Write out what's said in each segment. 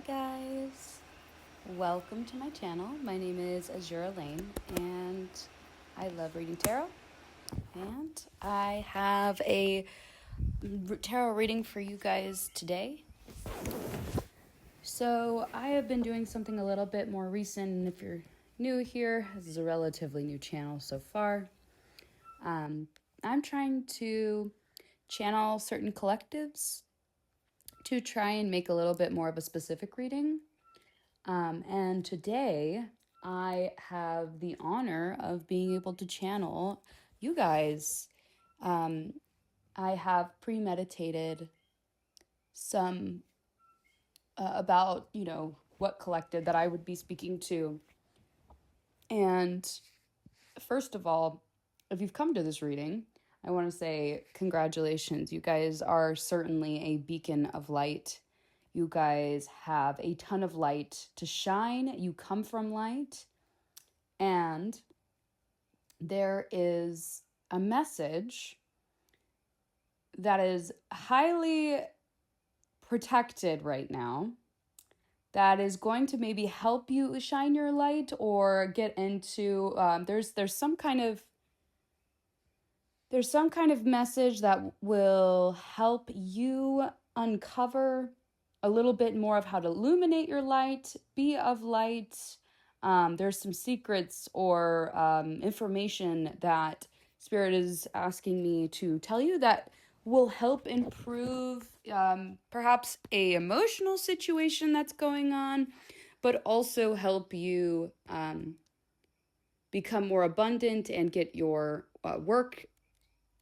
Hi guys, welcome to my channel. My name is Azura Lane and I love reading tarot, and I have a tarot reading for you guys today. So I have been doing something a little bit more recent, and if you're new here, this is a relatively new channel so far. I'm trying to channel certain collectives to try and make a little bit more of a specific reading. And today I have the honor of being able to channel you guys. I have premeditated some about, what collective that I would be speaking to. And first of all, if you've come to this reading, I want to say congratulations. You guys are certainly a beacon of light. You guys have a ton of light to shine. You come from light. And there is a message that is highly protected right now that is going to maybe help you shine your light or get into there's some kind of message that will help you uncover a little bit more of how to illuminate your light, be of light. There's some secrets or information that Spirit is asking me to tell you that will help improve perhaps a emotional situation that's going on, but also help you become more abundant and get your work,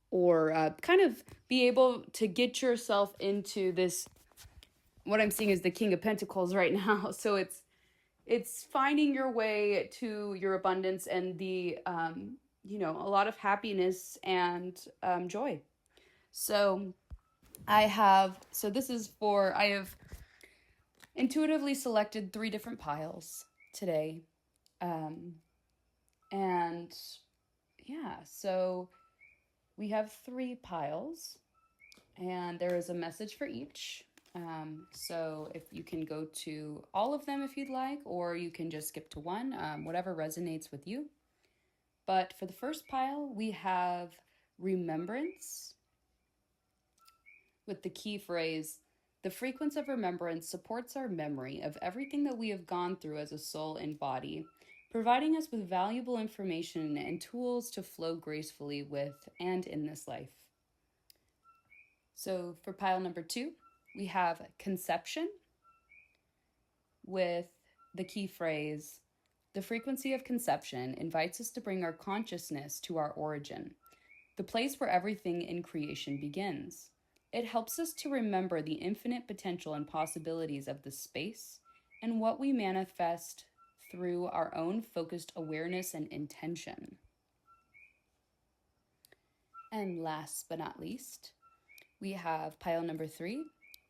or kind of be able to get yourself into this. What I'm seeing is the King of Pentacles right now. So it's finding your way to your abundance and the a lot of happiness and joy. So I have intuitively selected 3 different piles today. And yeah, so we have 3 piles and there is a message for each. So if you can go to all of them if you'd like, or you can just skip to one, whatever resonates with you. But for the first pile, we have Remembrance with the key phrase, "The frequency of remembrance supports our memory of everything that we have gone through as a soul and body, providing us with valuable information and tools to flow gracefully with and in this life." So for pile number 2, we have Conception with the key phrase, "The frequency of conception invites us to bring our consciousness to our origin, the place where everything in creation begins. It helps us to remember the infinite potential and possibilities of the space and what we manifest through our own focused awareness and intention." And last but not least, we have pile number 3,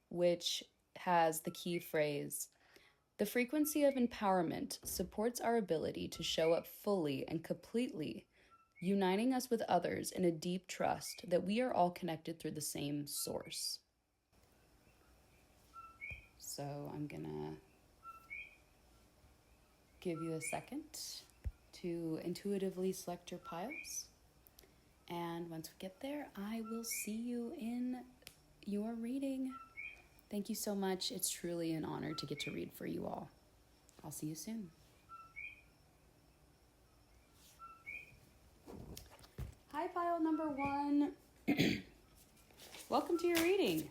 which has the key phrase, "The frequency of empowerment supports our ability to show up fully and completely, uniting us with others in a deep trust that we are all connected through the same source." So I'm gonna give you a second to intuitively select your piles. And once we get there, I will see you in your reading. Thank you so much. It's truly an honor to get to read for you all. I'll see you soon. Hi, pile number 1. Welcome to your reading.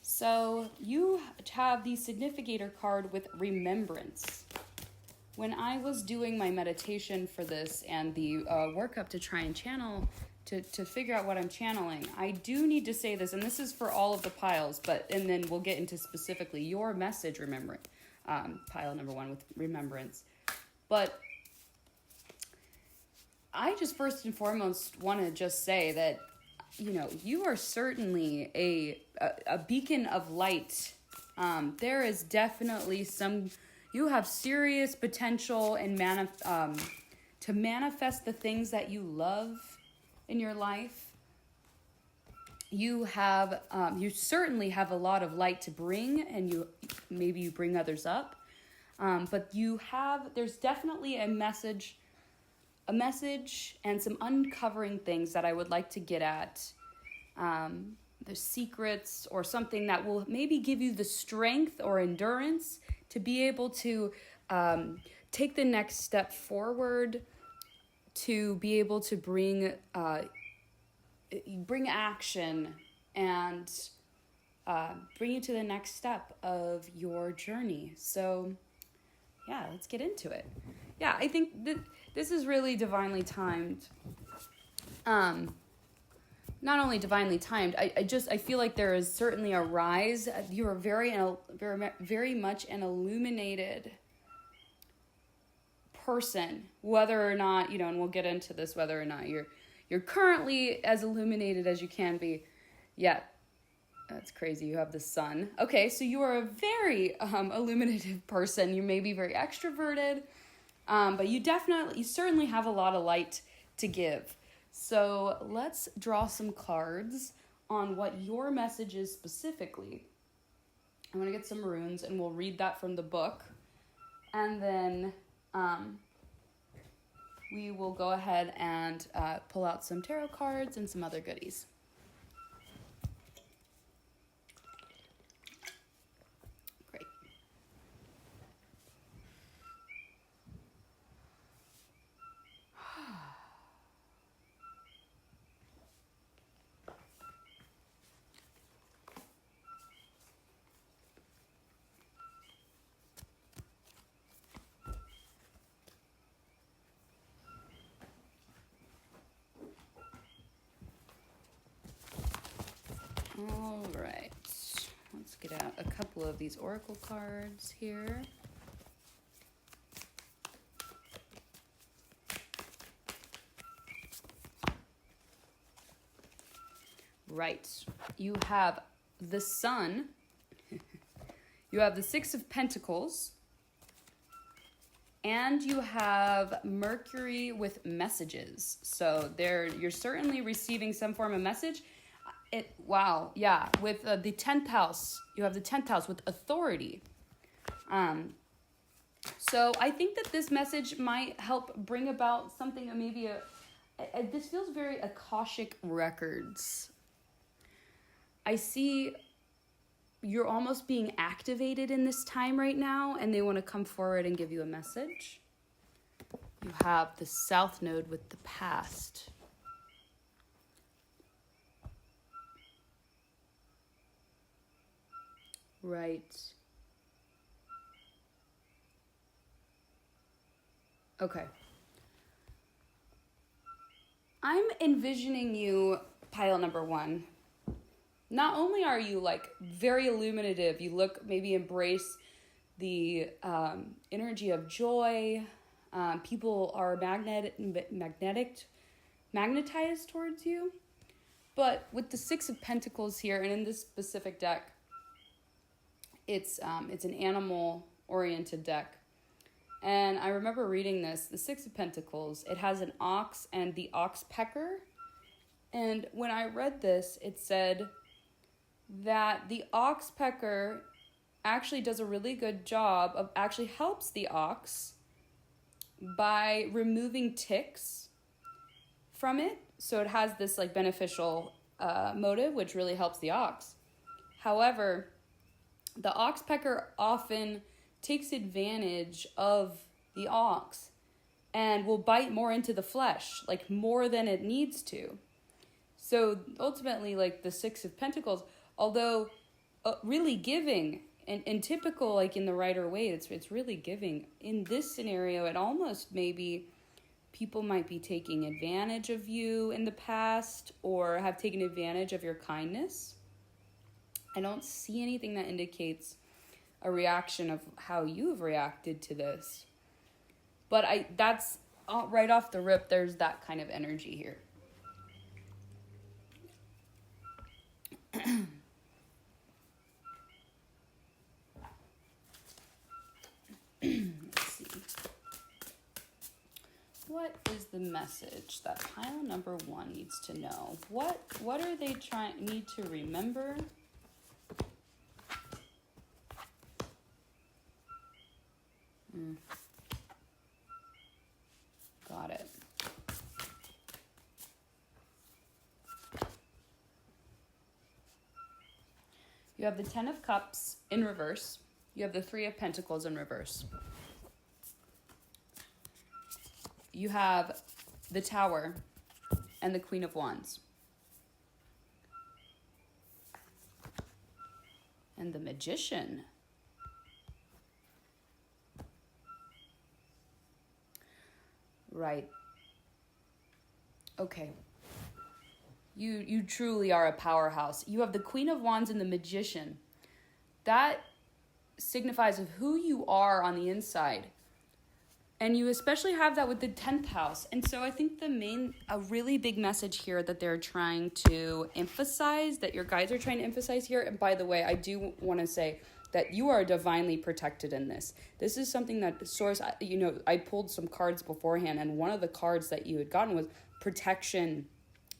So you have the significator card with Remembrance. When I was doing my meditation for this and the workup to try and channel, to figure out what I'm channeling, I do need to say this, and this is for all of the piles, and then we'll get into specifically your message, Remembrance, pile number 1 with Remembrance. But I just first and foremost want to just say that, you are certainly a beacon of light. There is definitely you have serious potential and to manifest the things that you love in your life. you have, you certainly have a lot of light to bring, and maybe you bring others up. But there's definitely a message and some uncovering things that I would like to get at. The secrets or something that will maybe give you the strength or endurance to be able to take the next step forward, to be able to bring action and bring you to the next step of your journey. So yeah, let's get into it. Yeah, I think this is really divinely timed. Not only divinely timed, I feel like there is certainly a rise. You are very much an illuminated person, whether or not, and we'll get into this, whether or not you're currently as illuminated as you can be. Yeah, that's crazy. You have the sun. Okay, so you are a very illuminative person. You may be very extroverted, but you certainly have a lot of light to give. So let's draw some cards on what your message is specifically. I'm going to get some runes and we'll read that from the book. And then we will go ahead and pull out some tarot cards and some other goodies. Great. All right, let's get out a couple of these oracle cards here. Right, you have the Sun, you have the Six of Pentacles, and you have Mercury with messages. So you're certainly receiving some form of message. With the 10th house, you have the 10th house with authority. So I think that this message might help bring about something, maybe this feels very Akashic records. I see you're almost being activated in this time right now, and they want to come forward and give you a message. You have the South Node with the past. Right. Okay. I'm envisioning you, pile number one. Not only are you very illuminative, you embrace the energy of joy. People are magnetized towards you. But with the Six of Pentacles here, and in this specific deck, it's an animal-oriented deck. And I remember reading this, the Six of Pentacles, it has an ox and the ox pecker. And when I read this, it said that the ox pecker actually does a really good job of actually helps the ox by removing ticks from it. So it has this beneficial motive, which really helps the ox. However, the ox pecker often takes advantage of the ox and will bite more into the flesh, more than it needs to. So ultimately, the Six of Pentacles, although really giving, and typical, in the Rider Waite, it's really giving. In this scenario, it almost maybe people might be taking advantage of you in the past or have taken advantage of your kindness. I don't see anything that indicates a reaction of how you've reacted to this. But that's right off the rip, there's that kind of energy here. Let's see. what is the message that pile number 1 needs to know? What are they need to remember? Got it. You have the 10 of Cups in reverse. You have the 3 of Pentacles in reverse. You have the Tower and the Queen of Wands. And the Magician. Right. Okay. You truly are a powerhouse. You have the Queen of Wands and the Magician. That signifies of who you are on the inside. And you especially have that with the 10th house. And so I think a really big message here that they're trying to emphasize, that your guides are trying to emphasize here. And by the way, I do want to say that you are divinely protected in this. This is something that Source, I pulled some cards beforehand, and one of the cards that you had gotten was protection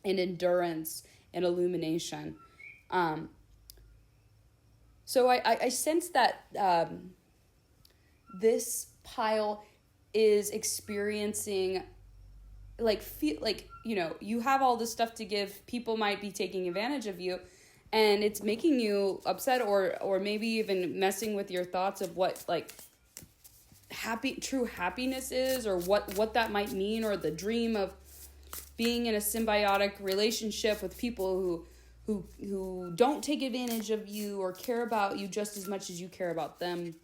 and endurance and illumination. So I sense that this pile is experiencing you have all this stuff to give. People might be taking advantage of you, and it's making you upset or maybe even messing with your thoughts of what true happiness is, or what that might mean, or the dream of being in a symbiotic relationship with people who don't take advantage of you or care about you just as much as you care about them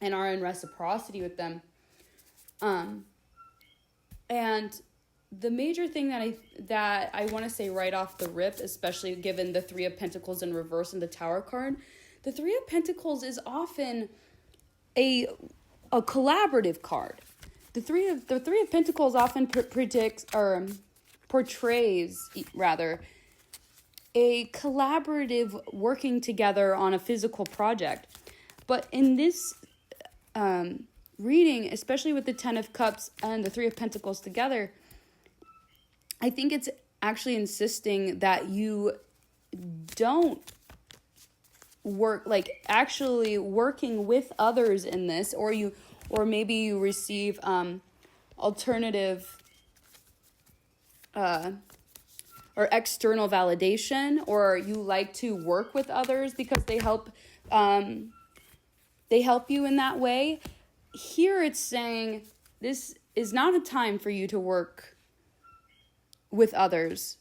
and are in reciprocity with them. And the major thing that I want to say right off the rip, especially given the 3 of Pentacles in reverse and the Tower card, the 3 of Pentacles is often a collaborative card. The three of Pentacles often portrays a collaborative working together on a physical project. But in this reading, especially with the 10 of Cups and the 3 of Pentacles together, I think it's actually insisting that you don't actually working with others in this, or maybe you receive alternative or external validation, or you like to work with others because they help you in that way. Here it's saying this is not a time for you to work with others.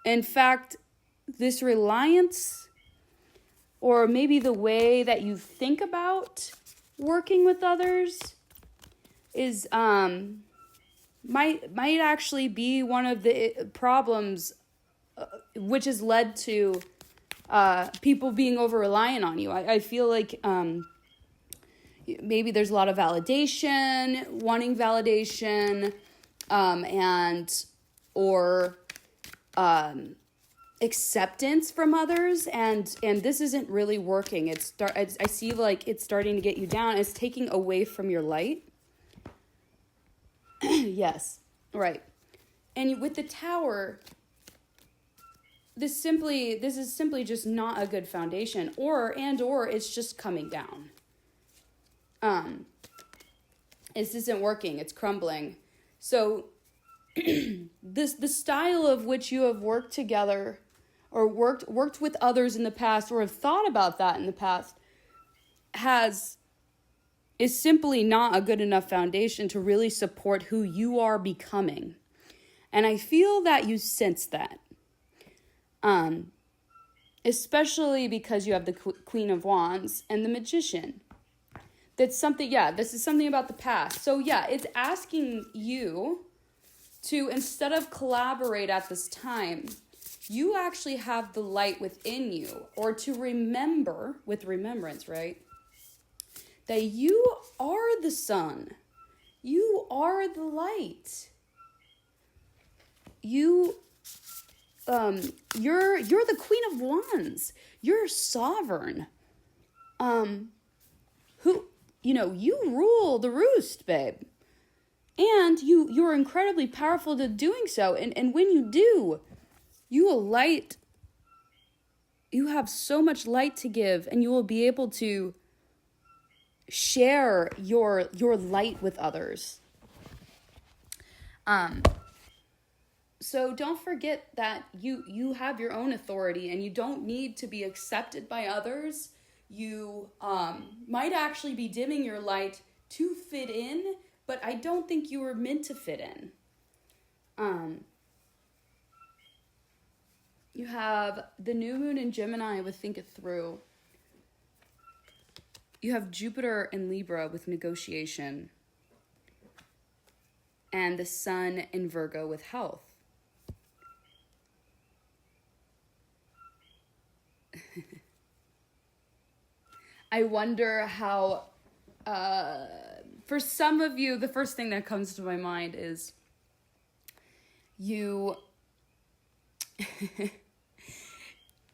In fact, this reliance, or maybe the way that you think about working with others, is might actually be one of the problems which has led to people being over reliant on you. I feel like maybe there's a lot of wanting validation, or acceptance from others, and this isn't really working. I see like it's starting to get you down. It's taking away from your light. Yes, right. And with the Tower, this is simply just not a good foundation, or it's just coming down. This isn't working. It's crumbling. So the style of which you have worked together, or worked with others in the past, or have thought about that in the past, is simply not a good enough foundation to really support who you are becoming. And I feel that you sense that. Especially because you have the Queen of Wands and the Magician. That's something, this is something about the past. So it's asking you to, instead of collaborate at this time, you actually have the light within you, or to remember, with Remebrance, right? That you are the sun. You are the light. You're the Queen of Wands. You're sovereign. You rule the roost, babe. And you are incredibly powerful to doing so. And when you do, you will light, you have so much light to give, and you will be able to share your light with others. So don't forget that you have your own authority, and you don't need to be accepted by others. You might actually be dimming your light to fit in, but I don't think you were meant to fit in. You have the new moon in Gemini with think it through. You have Jupiter in Libra with negotiation. And the sun in Virgo with health. I wonder how, for some of you, the first thing that comes to my mind is you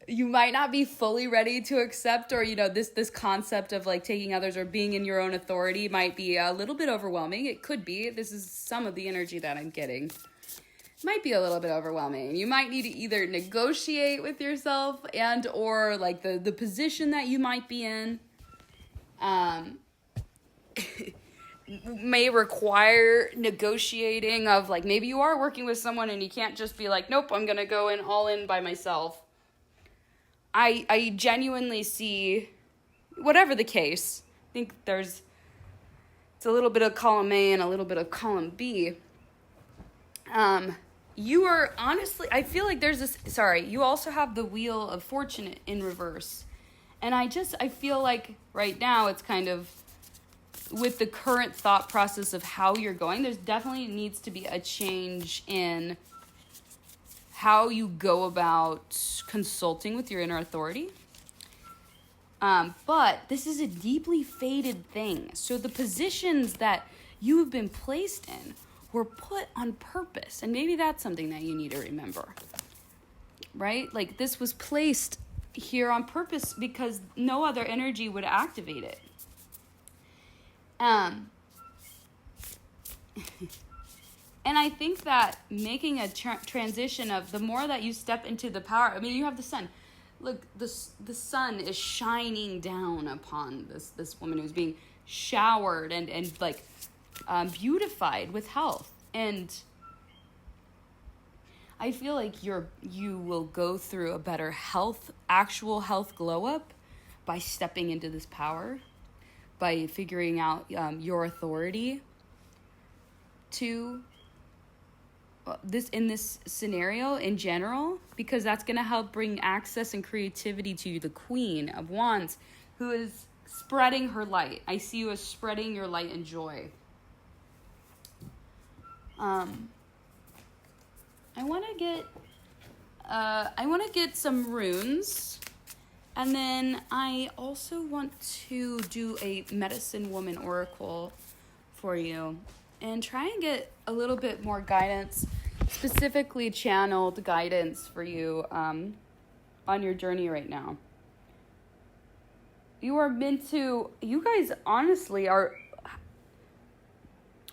might not be fully ready to accept, or, this concept of like taking others or being in your own authority might be a little bit overwhelming. It could be. This is some of the energy that I'm getting. Might be a little bit overwhelming. You might need to either negotiate with yourself and or like the position that you might be in may require negotiating of like, maybe you are working with someone and you can't just be like, nope, I'm gonna go in all in by myself. I genuinely see, whatever the case, I think it's a little bit of column A and a little bit of column B. You are honestly, I feel like you also have the Wheel of Fortune in reverse. And I feel like right now it's kind of, with the current thought process of how you're going, there's definitely needs to be a change in how you go about consulting with your inner authority. But this is a deeply fated thing. So the positions that you have been placed in were put on purpose. And maybe that's something that you need to remember, right? Like, this was placed here on purpose because no other energy would activate it. And I think that making a transition of the more that you step into the power, I mean, you have the sun. Look, the sun is shining down upon this woman who's being showered and like beautified with health. And I feel like you will go through a better actual health glow up by stepping into this power, by figuring out your authority to this scenario in general, because that's going to help bring access and creativity to the Queen of Wands, who is spreading her light. I see you as spreading your light and joy. I want to get some runes, and then I also want to do a medicine woman oracle for you and try and get a little bit more guidance, specifically channeled guidance for you on your journey right now. You guys honestly are,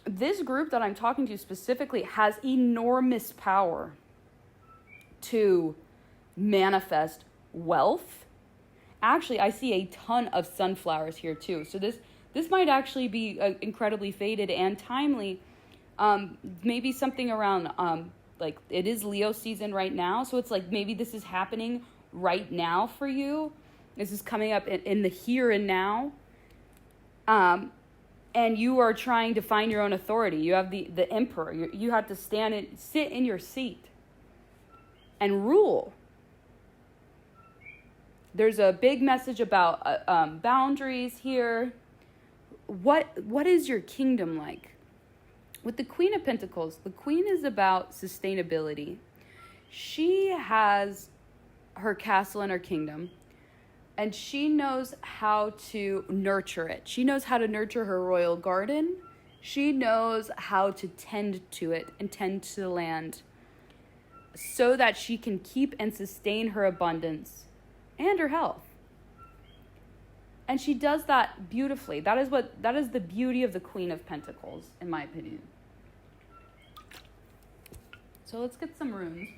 this group that I'm talking to specifically has enormous power to manifest wealth. Actually, I see a ton of sunflowers here too. So this might actually be incredibly fated and timely. Maybe something around, like, it is Leo season right now. So it's like maybe this is happening right now for you. This is coming up in the here and now. And you are trying to find your own authority. You have the emperor. You have to sit in your seat and rule. There's a big message about boundaries here. What is your kingdom like? With the Queen of Pentacles, the Queen is about sustainability. She has her castle and her kingdom, and she knows how to nurture it. She knows how to nurture her royal garden. She knows how to tend to it and tend to the land so that she can keep and sustain her abundance and her health. And she does that beautifully. That is the beauty of the Queen of Pentacles, in my opinion. So let's get some runes.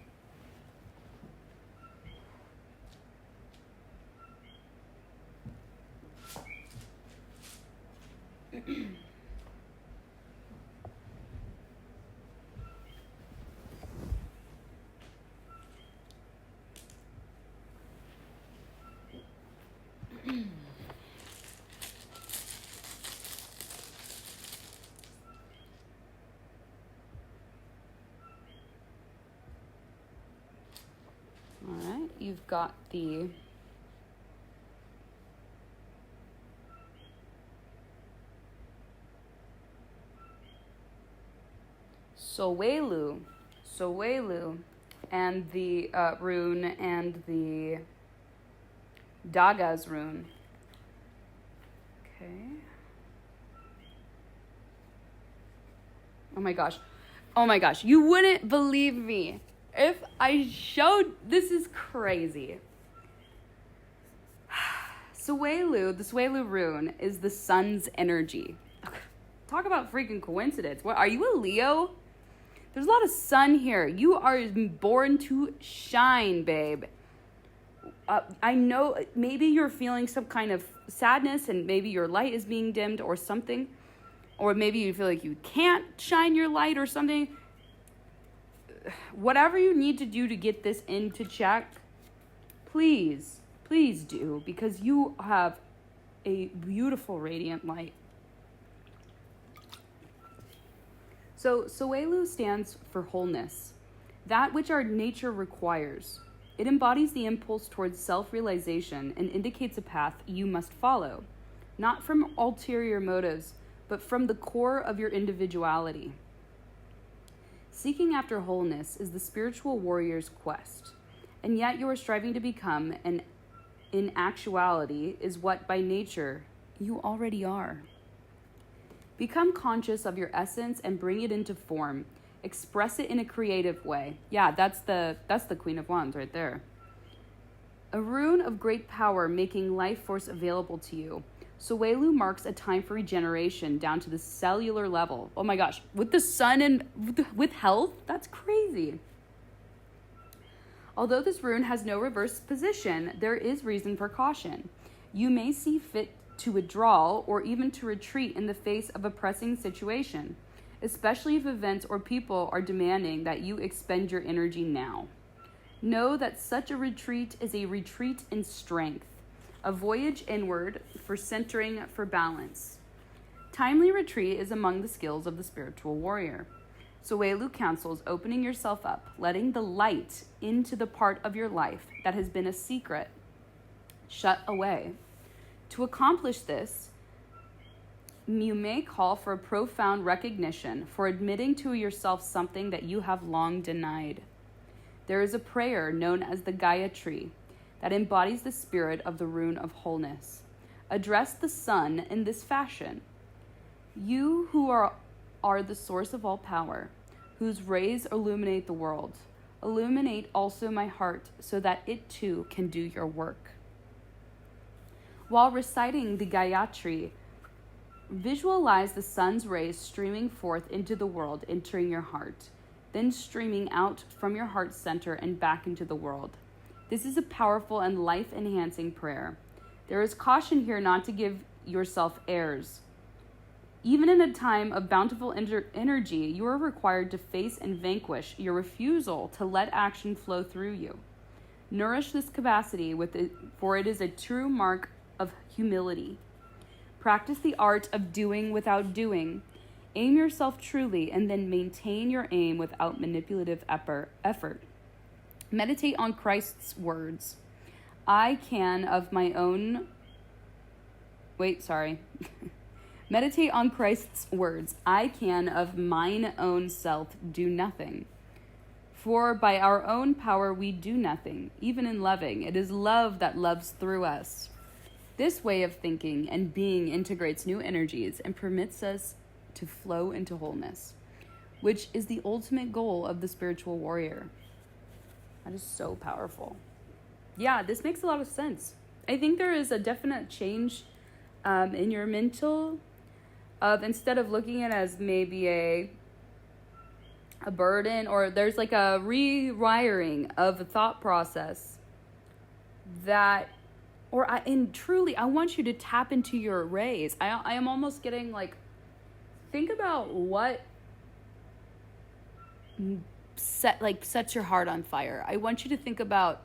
All right, you've got the Sowelu, and the rune and the Daga's rune. Okay. Oh my gosh, you wouldn't believe me if I showed, this is crazy. Sowelu, the Sowelu rune is the sun's energy. Talk about freaking coincidence. What, are you a Leo? There's a lot of sun here. You are born to shine, babe. I know maybe you're feeling some kind of sadness and maybe your light is being dimmed or something. Or maybe you feel like you can't shine your light or something. Whatever you need to do to get this into check, please do, because you have a beautiful radiant light. So Sowelu stands for wholeness, that which our nature requires. It embodies the impulse towards self-realization and indicates a path you must follow, not from ulterior motives, but from the core of your individuality. Seeking after wholeness is the spiritual warrior's quest, and yet you are striving to become, and in actuality is what by nature you already are. Become conscious of your essence and bring it into form. Express it in a creative way. Yeah, that's the Queen of Wands right there. A rune of great power making life force available to you. Sowelu marks a time for regeneration down to the cellular level. Oh my gosh, with the sun and with health, that's crazy. Although this rune has no reverse position, there is reason for caution. You may see fit to withdraw or even to retreat in the face of a pressing situation, especially if events or people are demanding that you expend your energy now. Know that such a retreat is a retreat in strength, a voyage inward for centering for balance. Timely retreat is among the skills of the spiritual warrior. Sowelu counsels opening yourself up, letting the light into the part of your life that has been a secret shut away. To accomplish this, you may call for a profound recognition, for admitting to yourself something that you have long denied. There is a prayer known as the Gayatri that embodies the spirit of the rune of wholeness. Address the sun in this fashion. You who are the source of all power, whose rays illuminate the world, illuminate also my heart so that it too can do your work. While reciting the Gayatri, visualize the sun's rays streaming forth into the world, entering your heart, then streaming out from your heart center and back into the world. This is a powerful and life-enhancing prayer. There is caution here not to give yourself airs. Even in a time of bountiful energy, you are required to face and vanquish your refusal to let action flow through you. Nourish this capacity with it, for it is a true mark of humility. Practice the art of doing without doing. Aim yourself truly and then maintain your aim without manipulative effort. Meditate on Christ's words. Meditate on Christ's words. I can of mine own self do nothing. For by our own power we do nothing, even in loving. It is love that loves through us. This way of thinking and being integrates new energies and permits us to flow into wholeness, which is the ultimate goal of the spiritual warrior. That is so powerful. Yeah, this makes a lot of sense. I think there is a definite change in your mental of, instead of looking at it as maybe a burden, or there's like a rewiring of the thought process that, and truly, I want you to tap into your rays. I am almost getting like, think about what sets your heart on fire. I want you to think about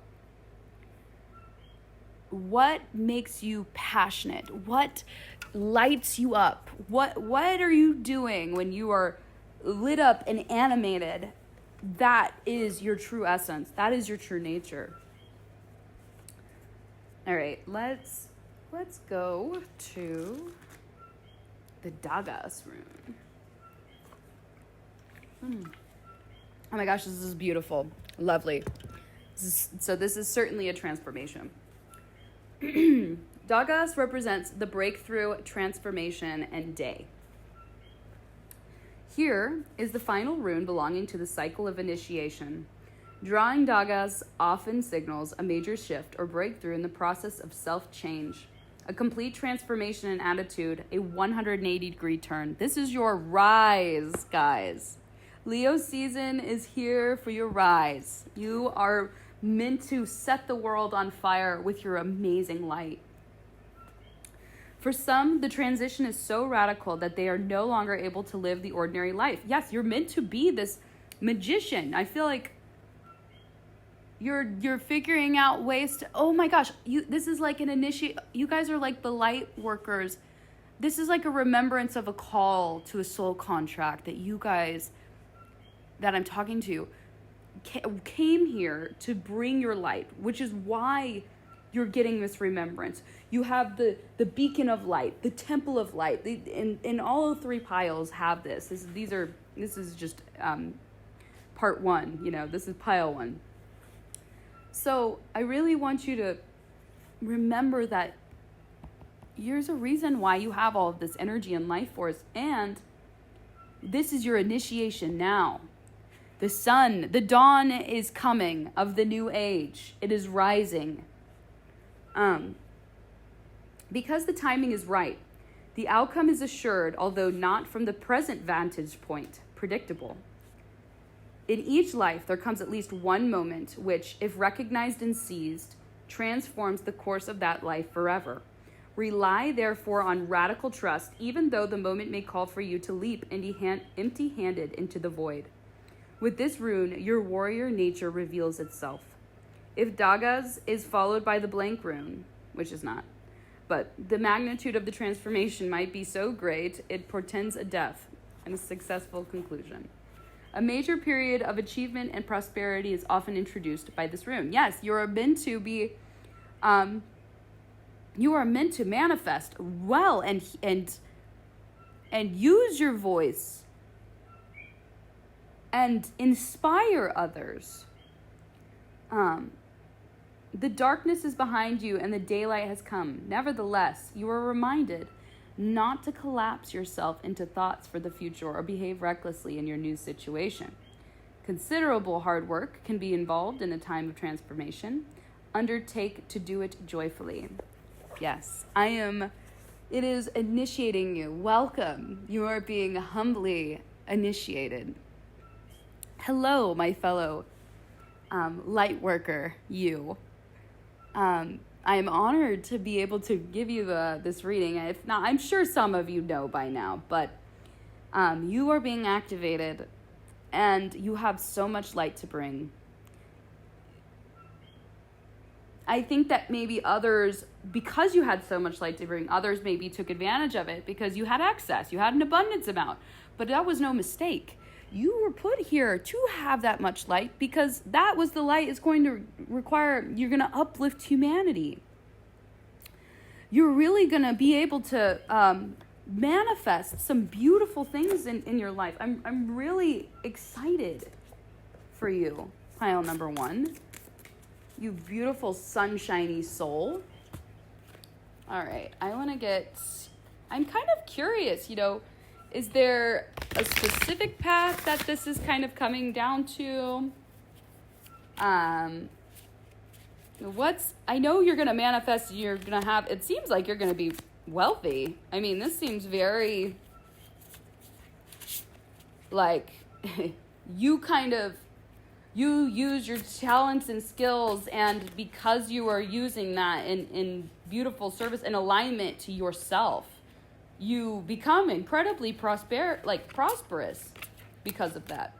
what makes you passionate, what lights you up, what are you doing when you are lit up and animated. That is your true essence. That is your true nature. All right, let's go to the Dagas rune. Oh my gosh, this is beautiful. Lovely. This is certainly a transformation. Dagas represents the breakthrough, transformation, and day. Here is the final rune belonging to the cycle of initiation. Drawing Dagas often signals a major shift or breakthrough in the process of self-change, a complete transformation in attitude, a 180-degree turn. This is your rise, guys. Leo season is here for your rise. You are meant to set the world on fire with your amazing light. For some, the transition is so radical that they are no longer able to live the ordinary life. Yes, you're meant to be this magician. I feel like you're figuring out ways to, oh my gosh, this is like an initiate. You guys are like the light workers. This is like a remembrance of a call to a soul contract that you guys that I'm talking to came here to bring your light, which is why you're getting this remembrance. You have the beacon of light, the temple of light. And all three piles have this. This is just part one. This is pile one. So I really want you to remember that there's a reason why you have all of this energy and life force, and this is your initiation now. The sun, the dawn is coming of the new age. It is rising. Because the timing is right, the outcome is assured, although not from the present vantage point, predictable. In each life, there comes at least one moment which, if recognized and seized, transforms the course of that life forever. Rely, therefore, on radical trust, even though the moment may call for you to leap empty-handed into the void. With this rune, your warrior nature reveals itself. If Dagas is followed by the blank rune, which is not, but the magnitude of the transformation might be so great, it portends a death and a successful conclusion. A major period of achievement and prosperity is often introduced by this rune. Yes, you are meant to be, you are meant to manifest well and use your voice and inspire others. The darkness is behind you and the daylight has come. Nevertheless, you are reminded not to collapse yourself into thoughts for the future or behave recklessly in your new situation. Considerable hard work can be involved in a time of transformation. Undertake to do it joyfully. Yes, it is initiating you. Welcome. You are being humbly initiated. Hello, my fellow light worker, you. I am honored to be able to give you this reading. If not, I'm sure some of you know by now, but you are being activated and you have so much light to bring. I think that maybe others, because you had so much light to bring, others maybe took advantage of it because you had access, you had an abundance amount, but that was no mistake. You were put here to have that much light because that was the light is going to require, you're going to uplift humanity. You're really going to be able to manifest some beautiful things in your life. I'm really excited for you, pile number one. You beautiful sunshiny soul. All right, I'm kind of curious, is there a specific path that this is kind of coming down to? I know you're going to manifest, you're going to have, it seems like you're going to be wealthy. I mean, this seems very, like, you use your talents and skills, and because you are using that in beautiful service and alignment to yourself, you become incredibly prosperous because of that.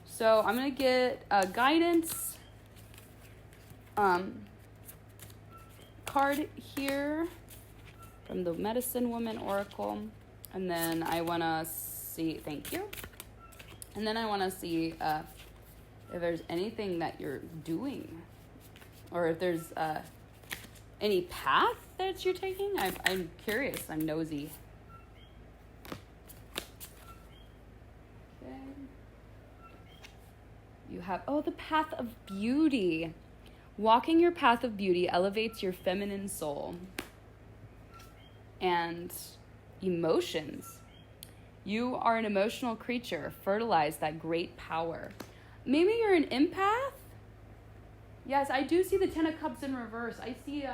So I'm going to get a guidance card here from the Medicine Woman Oracle. And then I want to see, thank you. And then I want to see if there's anything that you're doing, or if there's any path that you're taking. I'm curious. I'm nosy. Okay. You have, the path of beauty. Walking your path of beauty elevates your feminine soul and emotions. You are an emotional creature. Fertilize that great power. Maybe you're an empath? Yes, I do see the Ten of Cups in reverse. I see,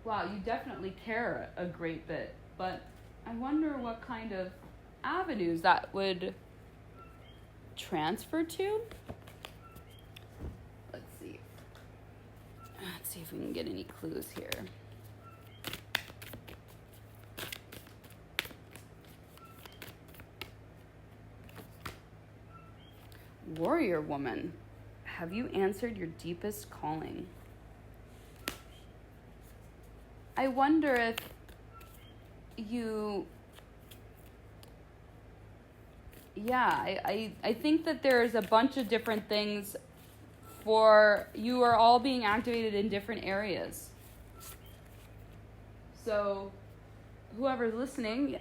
wow, you definitely care a great bit. But I wonder what kind of avenues that would transfer to. Let's see if we can get any clues here. Warrior woman, have you answered your deepest calling? I wonder if you... Yeah, I think that there's a bunch of different things for you are all being activated in different areas. So whoever's listening,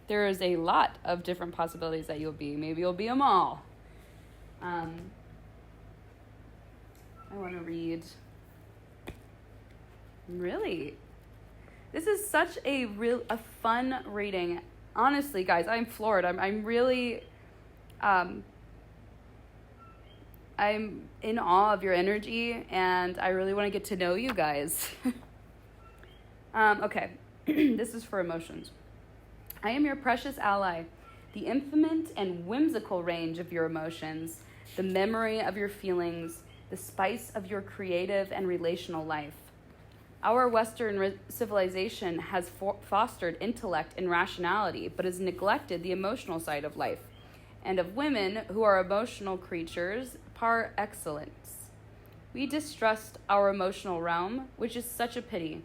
there is a lot of different possibilities that you'll be. Maybe you'll be them all. I want to read. Really, this is such a fun reading. Honestly, guys, I'm floored. I'm really, I'm in awe of your energy, and I really want to get to know you guys. Okay, this is for emotions. I am your precious ally, the infinite and whimsical range of your emotions, the memory of your feelings, the spice of your creative and relational life. Our Western civilization has fostered intellect and rationality, but has neglected the emotional side of life, and of women who are emotional creatures par excellence. We distrust our emotional realm, which is such a pity.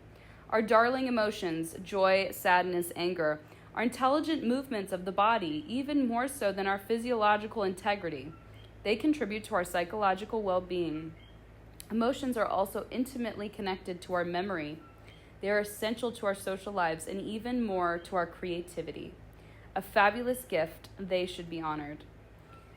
Our darling emotions, joy, sadness, anger, are intelligent movements of the body, even more so than our physiological integrity. They contribute to our psychological well-being. Emotions are also intimately connected to our memory. They are essential to our social lives and even more to our creativity. A fabulous gift, they should be honored.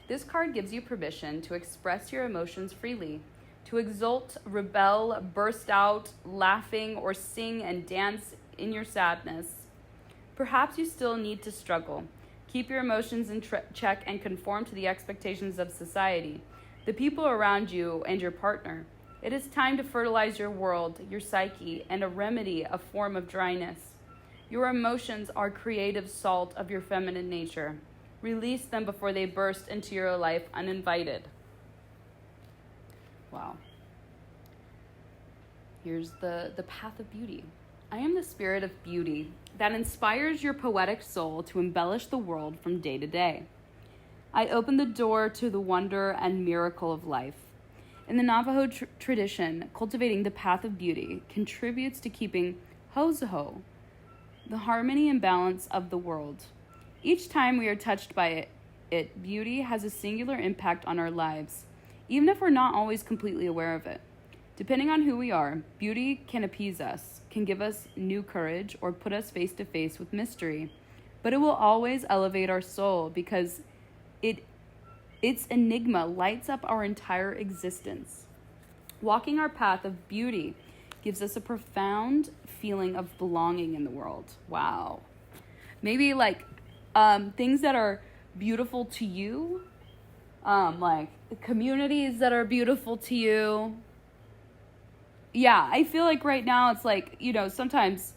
This card gives you permission to express your emotions freely, to exult, rebel, burst out, laughing, or sing and dance in your sadness. Perhaps you still need to struggle. Keep your emotions in check and conform to the expectations of society, the people around you, and your partner. It is time to fertilize your world, your psyche, and remedy a form of dryness. Your emotions are creative salt of your feminine nature. Release them before they burst into your life uninvited. Wow. Here's the path of beauty. I am the spirit of beauty that inspires your poetic soul to embellish the world from day to day. I open the door to the wonder and miracle of life. In the Navajo tradition, cultivating the path of beauty contributes to keeping Hozoho, the harmony and balance of the world. Each time we are touched by it, beauty has a singular impact on our lives, even if we're not always completely aware of it. Depending on who we are, beauty can appease us, can give us new courage, or put us face to face with mystery. But it will always elevate our soul because its enigma lights up our entire existence. Walking our path of beauty gives us a profound feeling of belonging in the world. Wow. Maybe things that are beautiful to you, like communities that are beautiful to you. Yeah, I feel like right now it's like, sometimes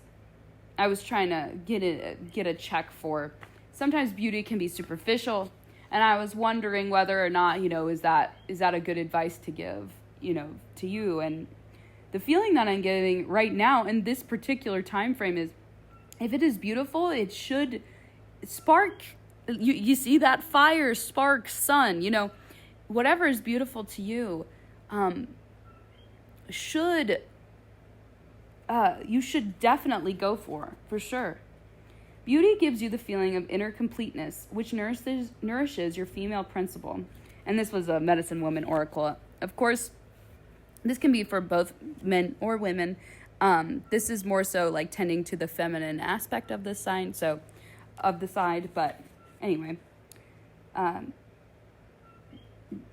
I was trying to get a check for sometimes beauty can be superficial. And I was wondering whether or not, is that a good advice to give, to you? And the feeling that I'm getting right now in this particular time frame is, if it is beautiful, it should spark. You see that fire, spark, sun, whatever is beautiful to you, you should definitely go for sure. Beauty gives you the feeling of inner completeness, which nourishes your female principle. And this was a medicine woman oracle. Of course, this can be for both men or women. This is more so like tending to the feminine aspect of this sign, so of the side. But anyway,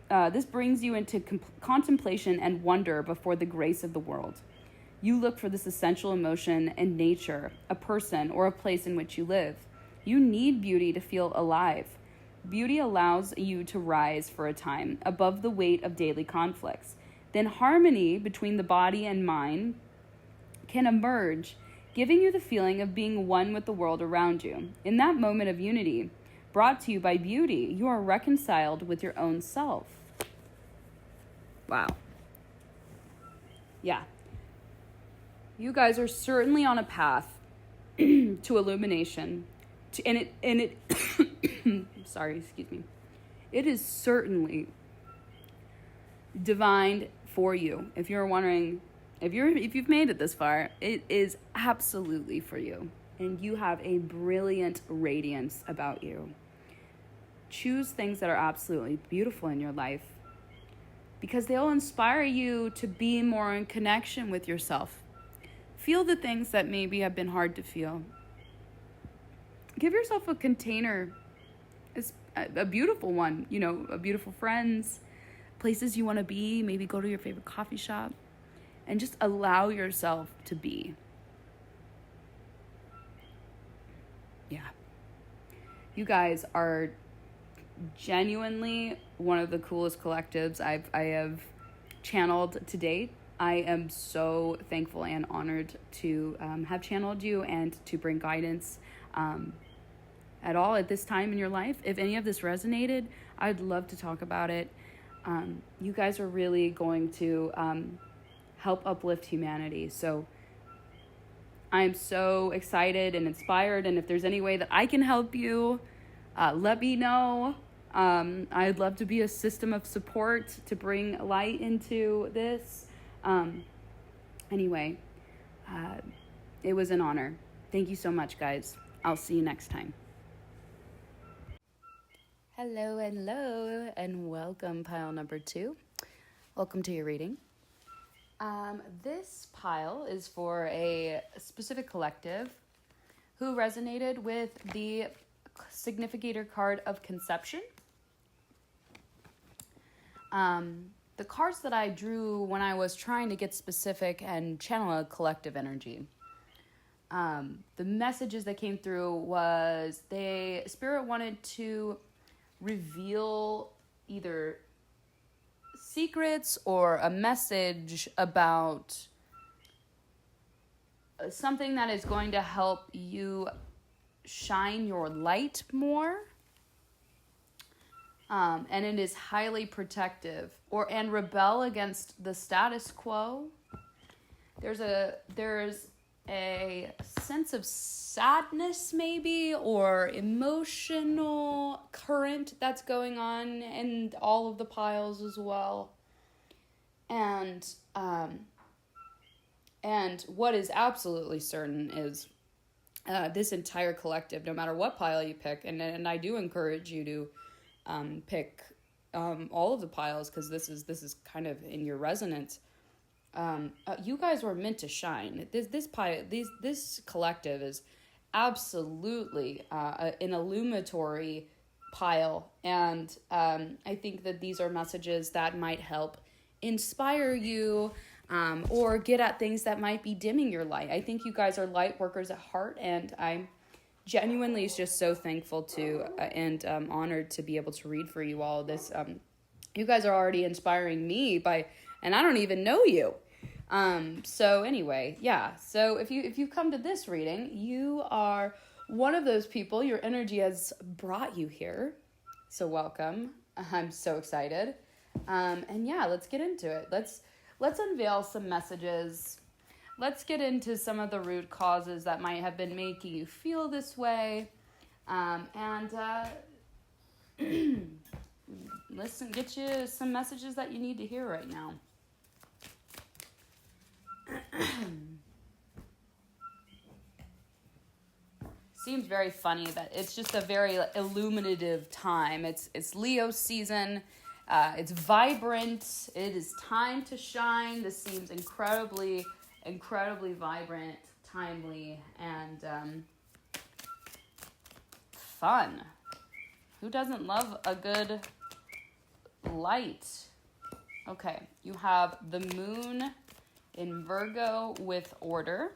this brings you into contemplation and wonder before the grace of the world. You look for this essential emotion in nature, a person, or a place in which you live. You need beauty to feel alive. Beauty allows you to rise for a time above the weight of daily conflicts. Then harmony between the body and mind can emerge, giving you the feeling of being one with the world around you. In that moment of unity, brought to you by beauty, you are reconciled with your own self. Wow. Yeah. You guys are certainly on a path to illumination. Sorry, excuse me. It is certainly divine for you. If you're wondering, if you've made it this far, it is absolutely for you. And you have a brilliant radiance about you. Choose things that are absolutely beautiful in your life, because they'll inspire you to be more in connection with yourself. Feel the things that maybe have been hard to feel. Give yourself a container, a beautiful one, a beautiful friends, places you want to be. Maybe go to your favorite coffee shop and just allow yourself to be. Yeah. You guys are genuinely one of the coolest collectives I have channeled to date. I am so thankful and honored to have channeled you and to bring guidance at all at this time in your life. If any of this resonated, I'd love to talk about it. You guys are really going to help uplift humanity. So I'm so excited and inspired. And if there's any way that I can help you, let me know. I'd love to be a system of support to bring light into this. Anyway, it was an honor. Thank you so much, guys. I'll see you next time. Hello, and welcome, pile number 2. Welcome to your reading. This pile is for a specific collective who resonated with the significator card of conception. The cards that I drew when I was trying to get specific and channel a collective energy. The messages that came through was Spirit wanted to reveal either secrets or a message about something that is going to help you shine your light more. And it is highly protective and rebel against the status quo. There's a sense of sadness maybe, or emotional current that's going on in all of the piles as well. And what is absolutely certain is this entire collective, no matter what pile you pick, and I do encourage you to pick all of the piles, because this is kind of in your resonance. You guys were meant to shine. This collective is absolutely an illuminatory pile, and I think that these are messages that might help inspire you, or get at things that might be dimming your light. I think you guys are light workers at heart, and I'm genuinely just so thankful to and honored to be able to read for you all this. You guys are already inspiring me and I don't even know you. So anyway, yeah. So if you come to this reading, you are one of those people, your energy has brought you here. So welcome. I'm so excited. And yeah, let's get into it. Let's unveil some messages. Let's get into some of the root causes that might have been making you feel this way. Listen, get you some messages that you need to hear right now. Seems very funny that it's just a very illuminative time. It's Leo season. It's vibrant. It is time to shine. This seems incredibly vibrant, timely, and fun. Who doesn't love a good light? Okay, you have the moon in Virgo with order.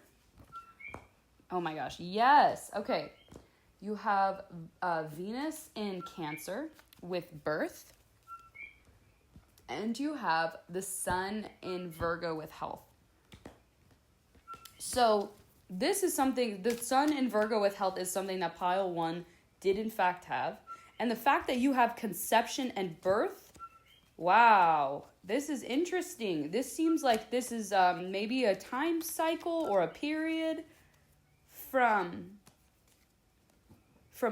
Oh my gosh, yes. Okay, you have Venus in Cancer with birth. And you have the sun in Virgo with health. So this is something, the sun in Virgo with health is something that pile 1 did in fact have. And the fact that you have conception and birth, wow, this is interesting. This seems like this is maybe a time cycle or a period from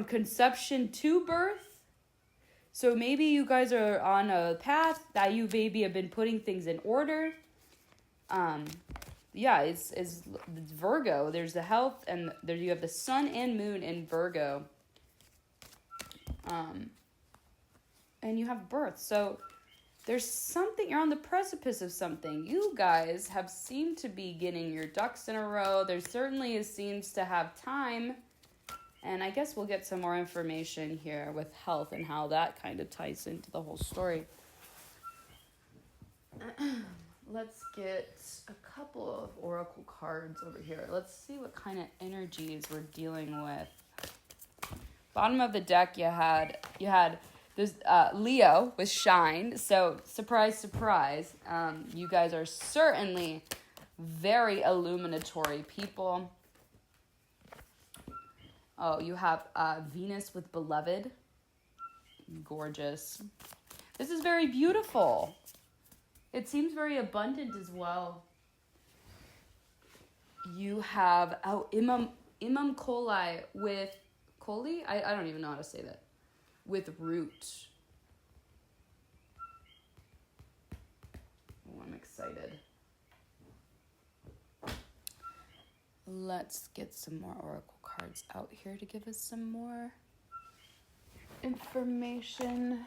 conception to birth. So maybe you guys are on a path that you maybe have been putting things in order. Yeah, it's Virgo. There's the health, and there you have the sun and moon in Virgo. And you have birth. So there's something, you're on the precipice of something. You guys have seemed to be getting your ducks in a row. There certainly seems to have time. And I guess we'll get some more information here with health and how that kind of ties into the whole story. Let's get a couple of oracle cards over here. Let's see what kind of energies we're dealing with. Bottom of the deck, you had this Leo with shine. So surprise, surprise. You guys are certainly very illuminatory people. Oh, you have Venus with beloved. Gorgeous. This is very beautiful. It seems very abundant as well. You have Imam Coli with Coli? I don't even know how to say that. With root. Oh, I'm excited. Let's get some more oracle cards out here to give us some more information.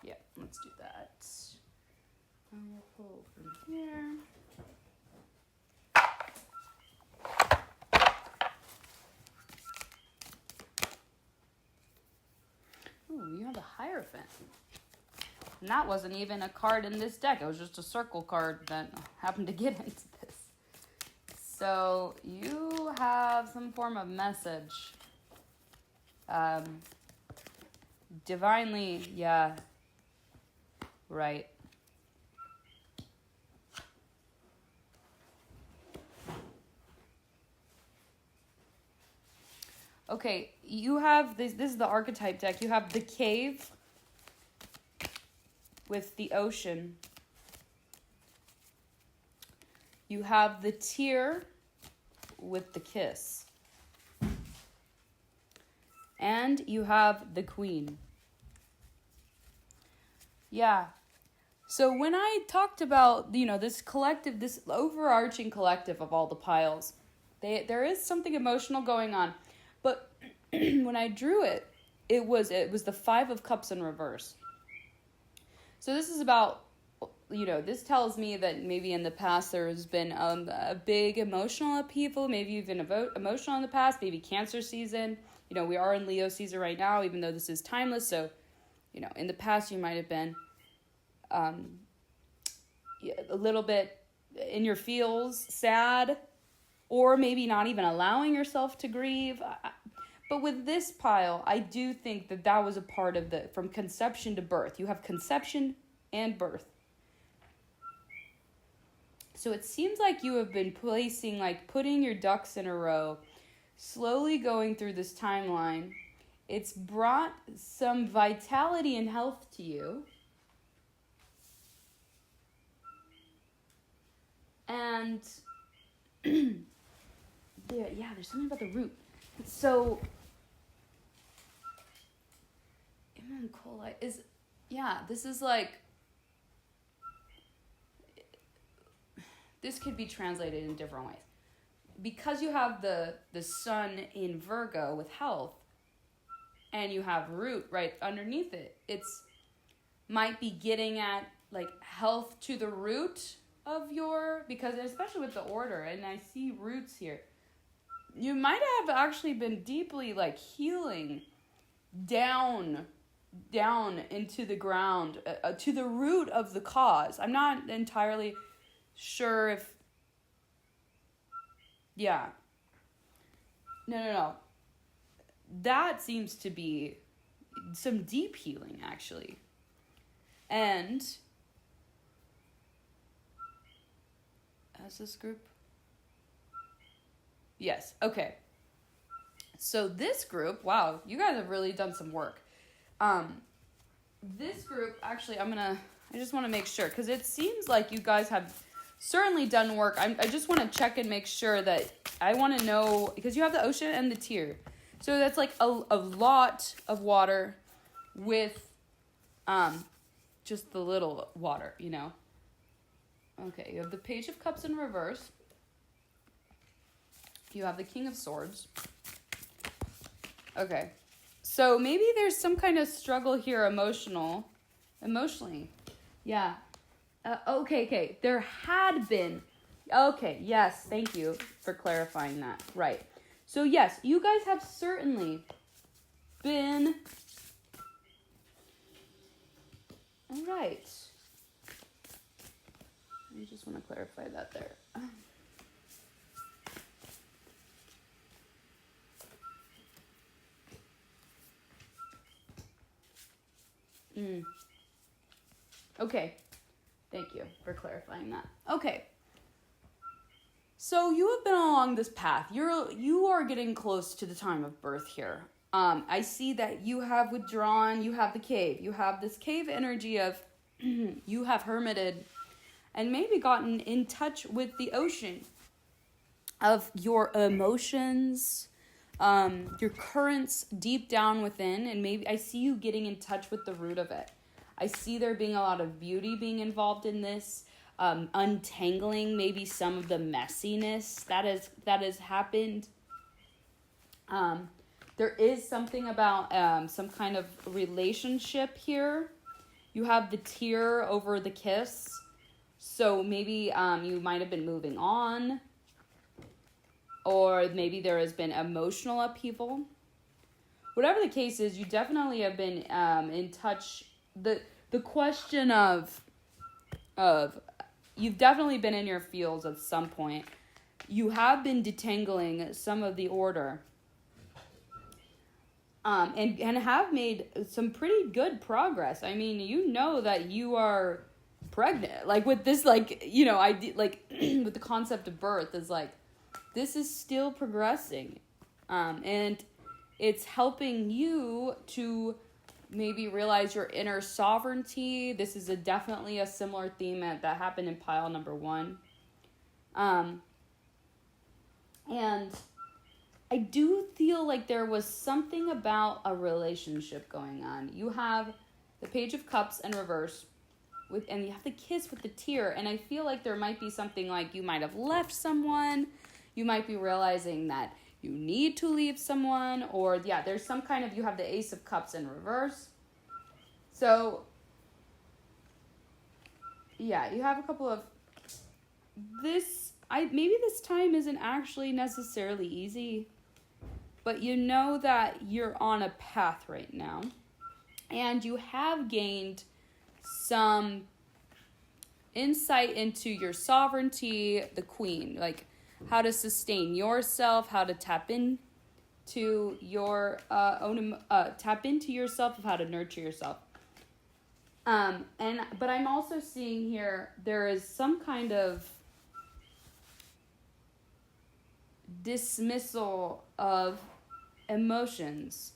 Yeah, let's do that. I'll pull from here. Ooh, you have a Hierophant. And that wasn't even a card in this deck. It was just a circle card that happened to get into this. So you have some form of message. Divinely, yeah. Right. Okay, you have this is the archetype deck. You have the cave with the ocean. You have the tear with the kiss. And you have the queen. Yeah. So when I talked about, this collective, this overarching collective of all the piles, there is something emotional going on. But when I drew it, it was the 5 of Cups in reverse. So this is about, this tells me that maybe in the past there has been a big emotional upheaval. Maybe you've been emotional in the past, maybe Cancer season. We are in Leo season right now, even though this is timeless. So, in the past you might have been a little bit in your feels, sad, or maybe not even allowing yourself to grieve. But with this pile, I do think that that was a part of from conception to birth. You have conception and birth. So it seems like you have been putting your ducks in a row, slowly going through this timeline. It's brought some vitality and health to you. And there's something about the root. So Imam coli this is like, this could be translated in different ways. Because you have the sun in Virgo with health, and you have root right underneath it, it's might be getting at like health to the root of because especially with the order, and I see roots here, you might have actually been deeply like healing down into the ground, to the root of the cause. I'm not entirely sure if no, that seems to be some deep healing actually. And as this group, yes, okay, so this group, wow, you guys have really done some work. This group, actually, I just want to make sure, because it seems like you guys have certainly done work. I just want to check and make sure that I want to know, because you have the ocean and the tear. So that's like a lot of water with just the little water, you know. Okay, you have the Page of Cups in reverse. You have the King of Swords. Okay. So maybe there's some kind of struggle here emotionally. Yeah. Okay. There had been. Okay, yes, thank you for clarifying that. Right. So yes, you guys have certainly been. All right. I just want to clarify that there. Okay. Thank you for clarifying that. Okay. So you have been along this path. You are getting close to the time of birth here. I see that you have withdrawn. You have the cave. You have this cave energy of you have hermited and maybe gotten in touch with the ocean of your emotions, your currents deep down within, and maybe I see you getting in touch with the root of it. I see there being a lot of beauty being involved in this, untangling maybe some of the messiness that has happened. There is something about some kind of relationship here. You have the tear over the kiss, so maybe you might have been moving on, or maybe there has been emotional upheaval. Whatever the case is, you definitely have been in touch. The question of you've definitely been in your fields at some point. You have been detangling some of the order, and have made some pretty good progress. I mean, you know that you are pregnant. Like with this, like, you know, with the concept of birth is like, this is still progressing, and it's helping you to maybe realize your inner sovereignty. This is definitely a similar theme that happened in pile number 1. And I do feel like there was something about a relationship going on. You have the Page of Cups in reverse, and you have the kiss with the tear, and I feel like there might be something like you might have left someone. You might be realizing that you need to leave someone, or there's some kind of, you have the Ace of Cups in reverse. So, you have a couple of maybe this time isn't actually necessarily easy, but you know that you're on a path right now, and you have gained some insight into your sovereignty, the Queen, like how to sustain yourself, how to tap in to your tap into yourself of how to nurture yourself. But I'm also seeing here there is some kind of dismissal of emotions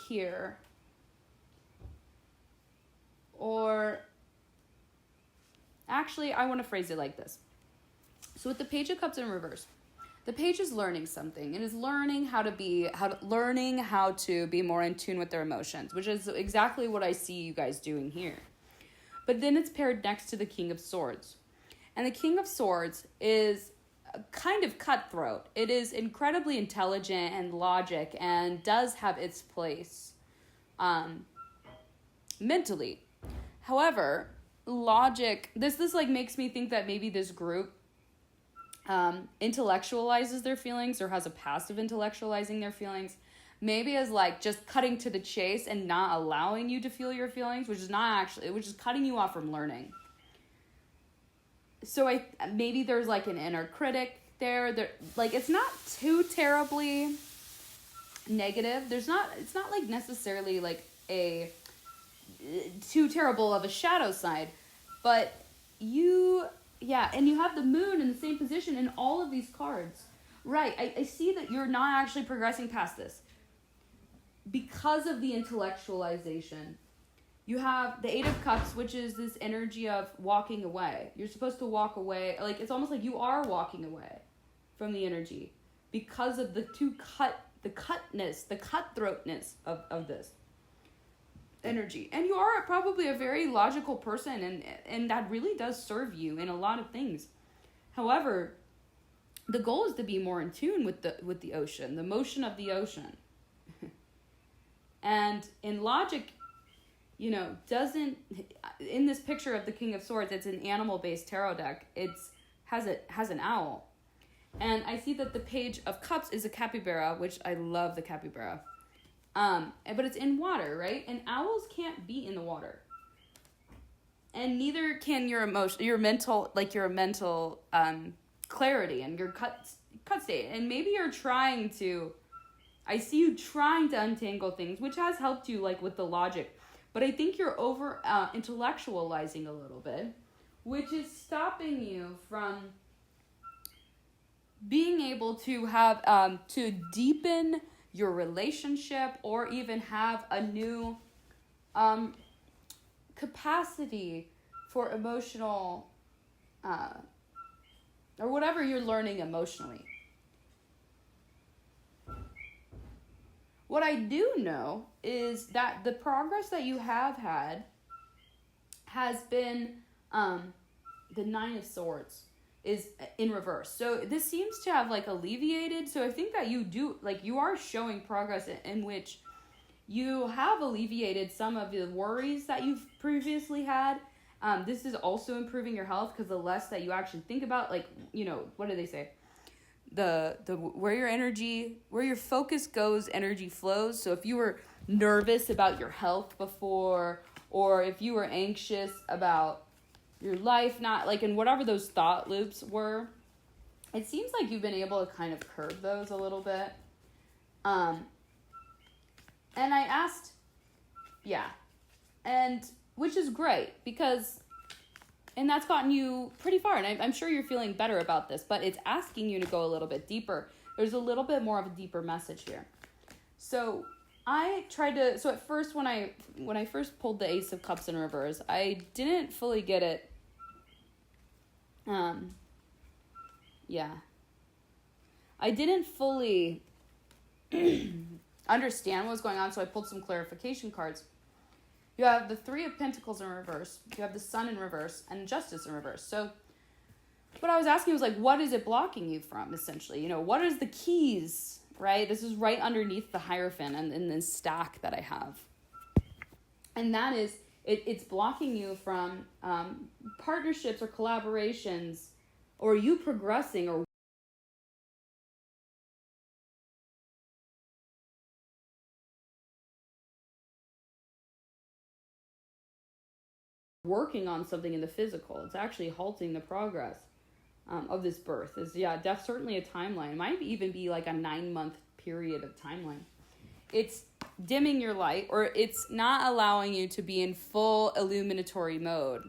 here, or actually I want to phrase it like this. So with the Page of Cups in reverse, the page is learning something. It is learning how to be more in tune with their emotions, which is exactly what I see you guys doing here. But then it's paired next to the King of Swords. And the King of Swords is kind of cutthroat. It is incredibly intelligent and logic and does have its place mentally. However, logic, this like makes me think that maybe this group intellectualizes their feelings or has a past of intellectualizing their feelings, maybe as like just cutting to the chase and not allowing you to feel your feelings, which is cutting you off from learning. So maybe there's like an inner critic there, like it's not too terribly negative. It's not like necessarily like a too terrible of a shadow side, but and you have the moon in the same position in all of these cards. Right, I see that you're not actually progressing past this because of the intellectualization. You have the Eight of Cups, which is this energy of walking away. You're supposed to walk away. Like, it's almost like you are walking away from the energy because of the cutthroatness of this energy. And you are probably a very logical person, and that really does serve you in a lot of things. However, the goal is to be more in tune with the ocean, the motion of the ocean. And in logic, doesn't, in this picture of the King of Swords, it's an animal-based tarot deck. Has an owl. And I see that the Page of Cups is a capybara, which I love the capybara. But it's in water, right? And owls can't be in the water. And neither can your mental clarity and your cut state. And maybe you're I see you trying to untangle things, which has helped you like with the logic. But I think you're over intellectualizing a little bit, which is stopping you from being able to have to deepen your relationship or even have a new capacity for emotional or whatever you're learning emotionally. What I do know is that the progress that you have had has been the Nine of Swords is in reverse. So this seems to have like alleviated. So I think that you are showing progress in which you have alleviated some of the worries that you've previously had. This is also improving your health because the less that you actually think about, like, what do they say? The where your focus goes, energy flows. So if you were nervous about your health before, or if you were anxious about your life, not like in whatever those thought loops were, it seems like you've been able to kind of curb those a little bit. And I asked, and which is great and that's gotten you pretty far, and I'm sure you're feeling better about this, but it's asking you to go a little bit deeper. There's a little bit more of a deeper message here. So so at first when I first pulled the Ace of Cups in reverse, I didn't fully get it. I didn't fully understand what was going on, so I pulled some clarification cards. You have the Three of Pentacles in reverse, you have the Sun in reverse, and Justice in reverse. So what I was asking was like, what is it blocking you from, essentially? What is the keys, right? This is right underneath the Hierophant and in this stack that I have. And that is, it's blocking you from partnerships or collaborations, or you progressing or working on something in the physical. It's actually halting the progress of this birth. That's certainly a timeline. It might even be like a 9-month period of timeline. It's dimming your light, or it's not allowing you to be in full illuminatory mode.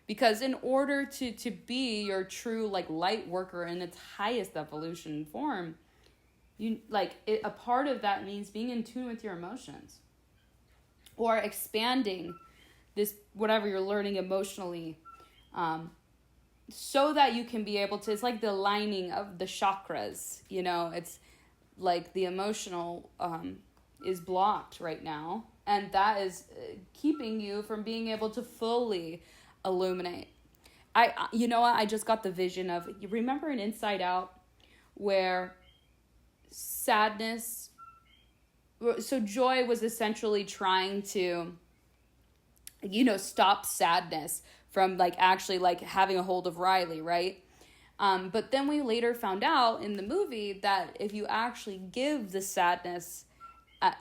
Because in order to be your true like light worker in its highest evolution form, a part of that means being in tune with your emotions, or expanding this whatever you're learning emotionally, so that you can be able to. It's like the lining of the chakras. It's like the emotional is blocked right now, and that is keeping you from being able to fully illuminate. I just got the vision of, you remember in Inside Out where sadness, so Joy was essentially trying to stop sadness from actually having a hold of Riley, right? But then we later found out in the movie that if you actually give the sadness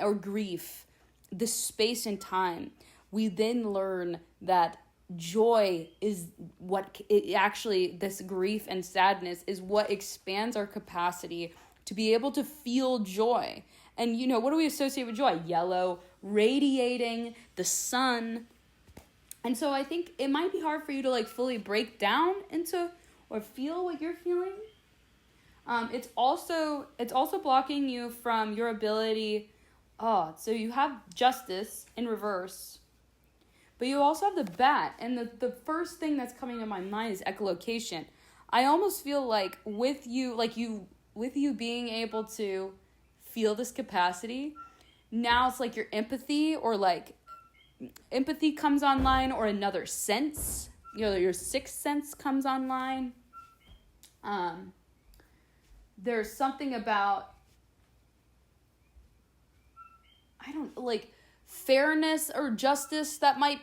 or grief the space and time, we then learn that joy is this grief and sadness is what expands our capacity to be able to feel joy. And what do we associate with joy? Yellow, radiating, the sun. And so I think it might be hard for you to fully break down into or feel what you're feeling. It's also blocking you from your ability. So you have Justice in reverse, but you also have the Bat. And the first thing that's coming to my mind is echolocation. I almost feel like with you being able to feel this capacity, now it's like your empathy comes online, or another sense, your sixth sense comes online. There's something about, fairness or justice that might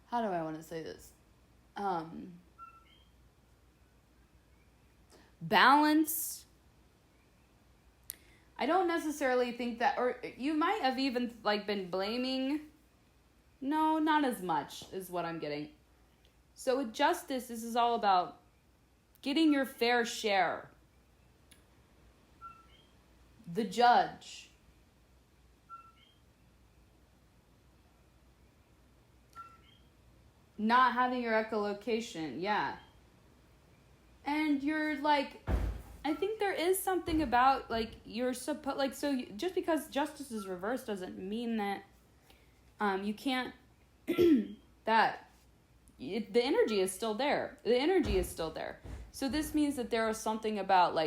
how do I want to say this? Balance. I don't necessarily think that, or you might have even been blaming. No, not as much is what I'm getting. So with Justice, this is all about getting your fair share. The Judge. Not having your echolocation, yeah. And you're I think there is something about you're supposed just because justice is reversed doesn't mean that you can't the energy is still there. The energy is still there. So this means that there is something about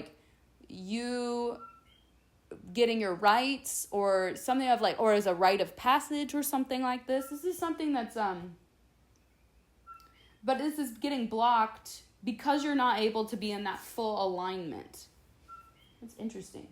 you getting your rights, or something of or as a rite of passage or something like this. This is something that's but this is getting blocked because you're not able to be in that full alignment. It's interesting.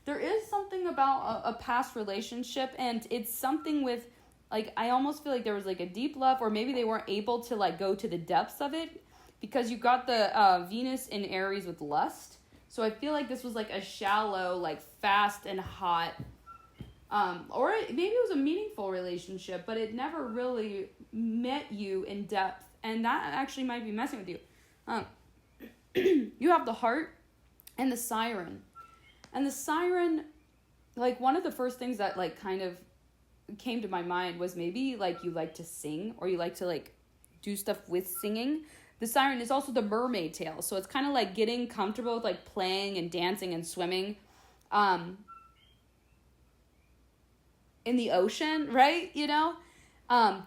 There is something about a past relationship, and it's something with, I almost feel like there was a deep love, or maybe they weren't able to go to the depths of it, because you got the Venus in Aries with lust. So I feel like this was a shallow, fast and hot, or maybe it was a meaningful relationship, but it never really met you in depth, and that actually might be messing with you. You have the Heart and the Siren. And the Siren, one of the first things that kind of came to my mind was maybe you like to sing, or you like to do stuff with singing. The Siren is also the mermaid tail, so it's kind of getting comfortable with playing and dancing and swimming in the ocean, right?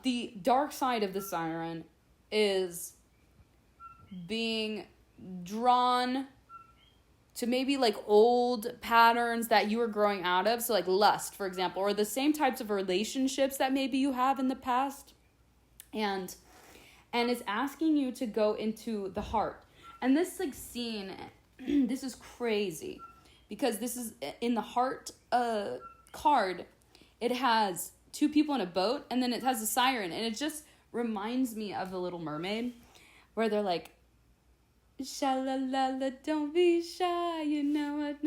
The dark side of the Siren is being drawn to maybe old patterns that you were growing out of. So lust, for example, or the same types of relationships that maybe you have in the past. And it's asking you to go into the heart. And this scene, this is crazy, because this is in the Heart card. It has two people in a boat, and then it has a siren, and it just reminds me of The Little Mermaid, where they're sha-la-la-la, don't be shy, you know what,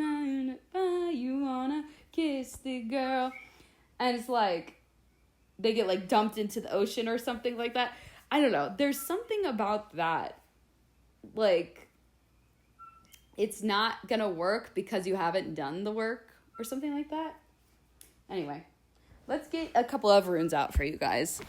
you wanna kiss the girl. And it's they get dumped into the ocean or something like that. I don't know. There's something about that like, it's not gonna work because you haven't done the work or something like that. Anyway, let's get a couple of runes out for you guys.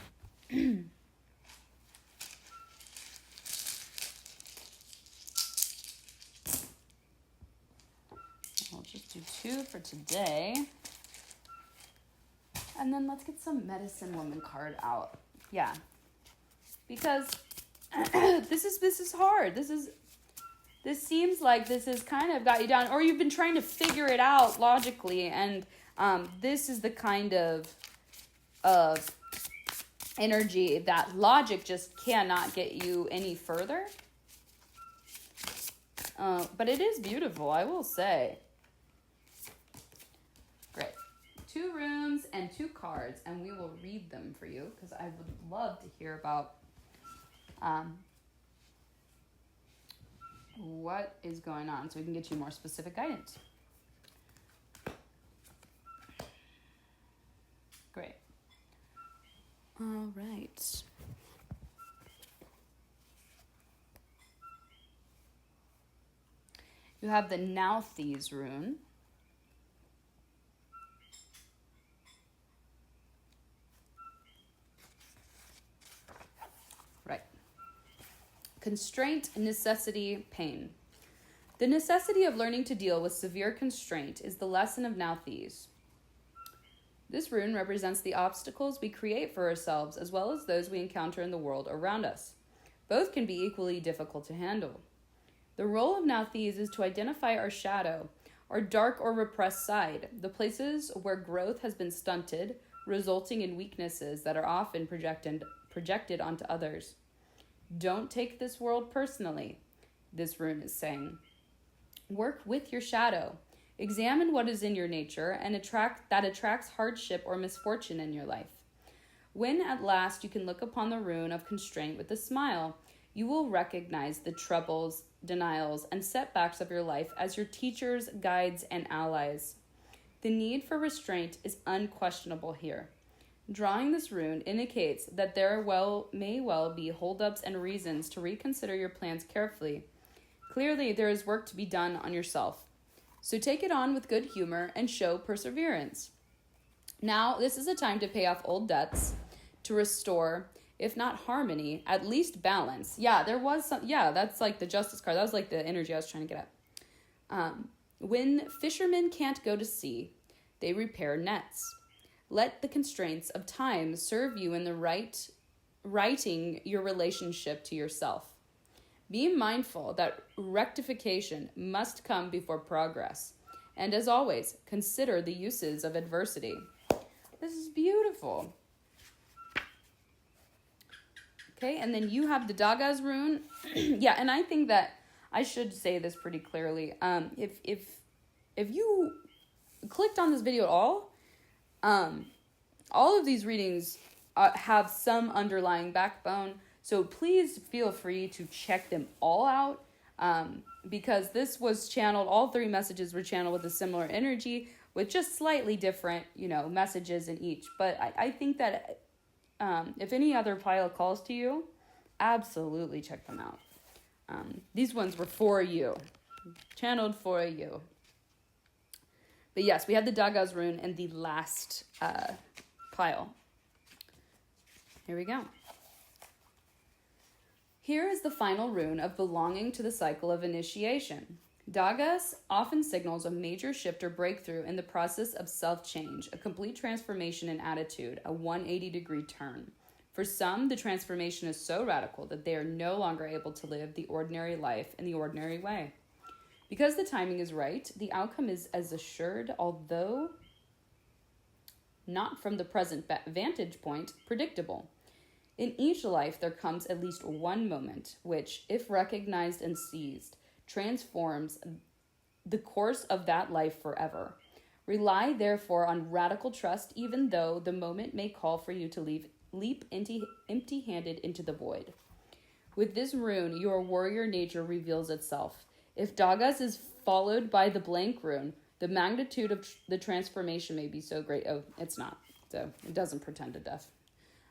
I'll just do 2 for today. And then let's get some Medicine Woman card out. Yeah. Because this is hard. This seems like this has kind of got you down, or you've been trying to figure it out logically, and this is the kind of energy that logic just cannot get you any further. But it is beautiful, I will say. Great. 2 runes and 2 cards, and we will read them for you because I would love to hear about what is going on so we can get you more specific guidance. Great. All right. You have the Nauthiz rune. Right. Constraint, necessity, pain. The necessity of learning to deal with severe constraint is the lesson of Nauthiz. This rune represents the obstacles we create for ourselves as well as those we encounter in the world around us. Both can be equally difficult to handle. The role of Nauthiz is to identify our shadow, our dark or repressed side, the places where growth has been stunted, resulting in weaknesses that are often projected onto others. Don't take this world personally, this rune is saying. Work with your shadow. Examine what is in your nature and attracts hardship or misfortune in your life. When at last you can look upon the rune of constraint with a smile, you will recognize the troubles, denials, and setbacks of your life as your teachers, guides, and allies. The need for restraint is unquestionable here. Drawing this rune indicates that there may well be holdups and reasons to reconsider your plans carefully. Clearly, there is work to be done on yourself. So take it on with good humor and show perseverance. Now, this is a time to pay off old debts, to restore, if not harmony, at least balance. Yeah, there was some, that's like the Justice card. That was like the energy I was trying to get at. When fishermen can't go to sea, they repair nets. Let the constraints of time serve you in the righting your relationship to yourself. Be mindful that rectification must come before progress. And as always, consider the uses of adversity. This is beautiful. Okay, and then you have the Dagaz rune. Yeah, and I think that I should say this pretty clearly. If you clicked on this video at all of these readings have some underlying backbone. So please feel free to check them all out, because this was channeled, all 3 messages were channeled with a similar energy, with just slightly different, messages in each. But I think that if any other pile calls to you, absolutely check them out. These ones were for you, channeled for you. But yes, we had the Dagaz rune and the last pile. Here we go. Here is the final rune of belonging to the cycle of initiation. Dagaz often signals a major shift or breakthrough in the process of self-change, a complete transformation in attitude, a 180-degree turn. For some, the transformation is so radical that they are no longer able to live the ordinary life in the ordinary way. Because the timing is right, the outcome is as assured, although not from the present vantage point, predictable. In each life, there comes at least one moment which, if recognized and seized, transforms the course of that life forever. Rely, therefore, on radical trust, even though the moment may call for you to leap empty-handed into the void. With this rune, your warrior nature reveals itself. If Dagaz is followed by the blank rune, the magnitude of the transformation may be so great. Oh, it's not. So it doesn't pretend to death.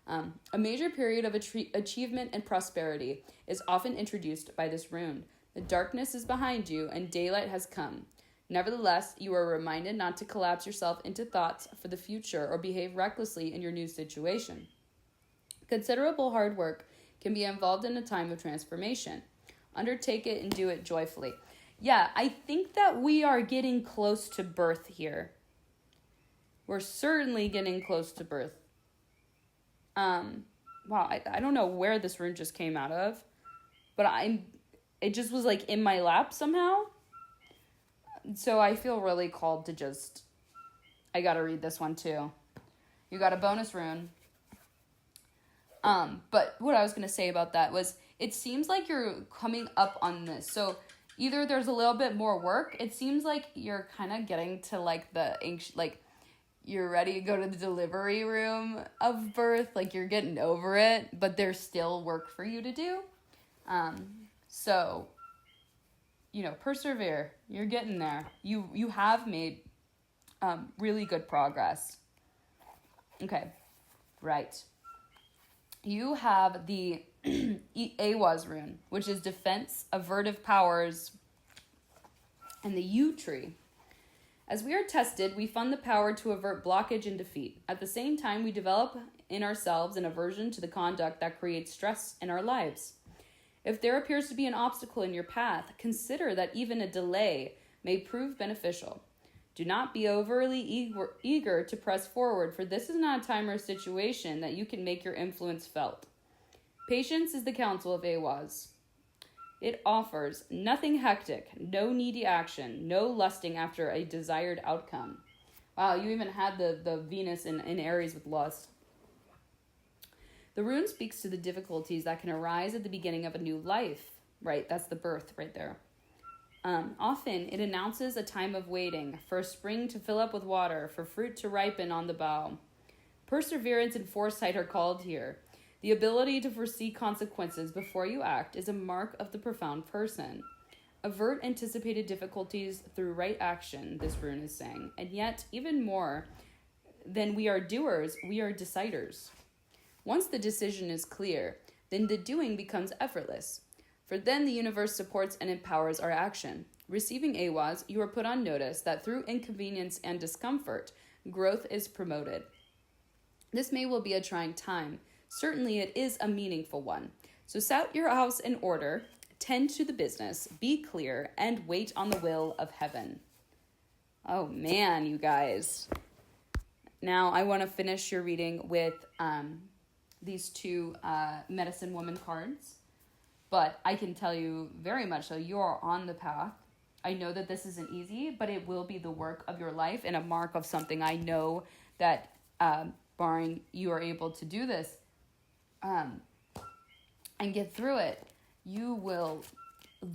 A major period of achievement and prosperity is often introduced by this rune. The darkness is behind you and daylight has come. Nevertheless, you are reminded not to collapse yourself into thoughts for the future or behave recklessly in your new situation. Considerable hard work can be involved in a time of transformation. Undertake it and do it joyfully. Yeah, I think that we are getting close to birth here. We're certainly getting close to birth. Wow, I don't know where this rune just came out of, but it just was like in my lap somehow. So I feel really called to I gotta read this one too. You got a bonus rune. But what I was gonna say about that was, it seems like you're coming up on this. So either there's a little bit more work. It seems like you're kind of getting to like the ancient, like you're ready to go to the delivery room of birth. Like you're getting over it, but there's still work for you to do. So, persevere. You're getting there. You have made really good progress. Okay, right. You have the Awaz rune, which is defense, avertive powers, and the U tree. As we are tested, we fund the power to avert blockage and defeat. At the same time, we develop in ourselves an aversion to the conduct that creates stress in our lives. If there appears to be an obstacle in your path, consider that even a delay may prove beneficial. Do not be overly eager to press forward, for this is not a time or situation that you can make your influence felt. Patience is the counsel of Awaz. It offers nothing hectic, no needy action, no lusting after a desired outcome. Wow, you even had the Venus in Aries with lust. The rune speaks to the difficulties that can arise at the beginning of a new life. Right, that's the birth right there. Often, it announces a time of waiting, for a spring to fill up with water, for fruit to ripen on the bough. Perseverance and foresight are called here. The ability to foresee consequences before you act is a mark of the profound person. Avert anticipated difficulties through right action, this rune is saying. And yet, even more than we are doers, we are deciders. Once the decision is clear, then the doing becomes effortless. For then the universe supports and empowers our action. Receiving Awaz, you are put on notice that through inconvenience and discomfort, growth is promoted. This may well be a trying time. Certainly it is a meaningful one. So set your house in order, tend to the business, be clear, and wait on the will of heaven. Oh man, you guys. Now I want to finish your reading with these two medicine woman cards. But I can tell you very much so, you are on the path. I know that this isn't easy, but it will be the work of your life and a mark of something. I know that barring you are able to do this and get through it, you will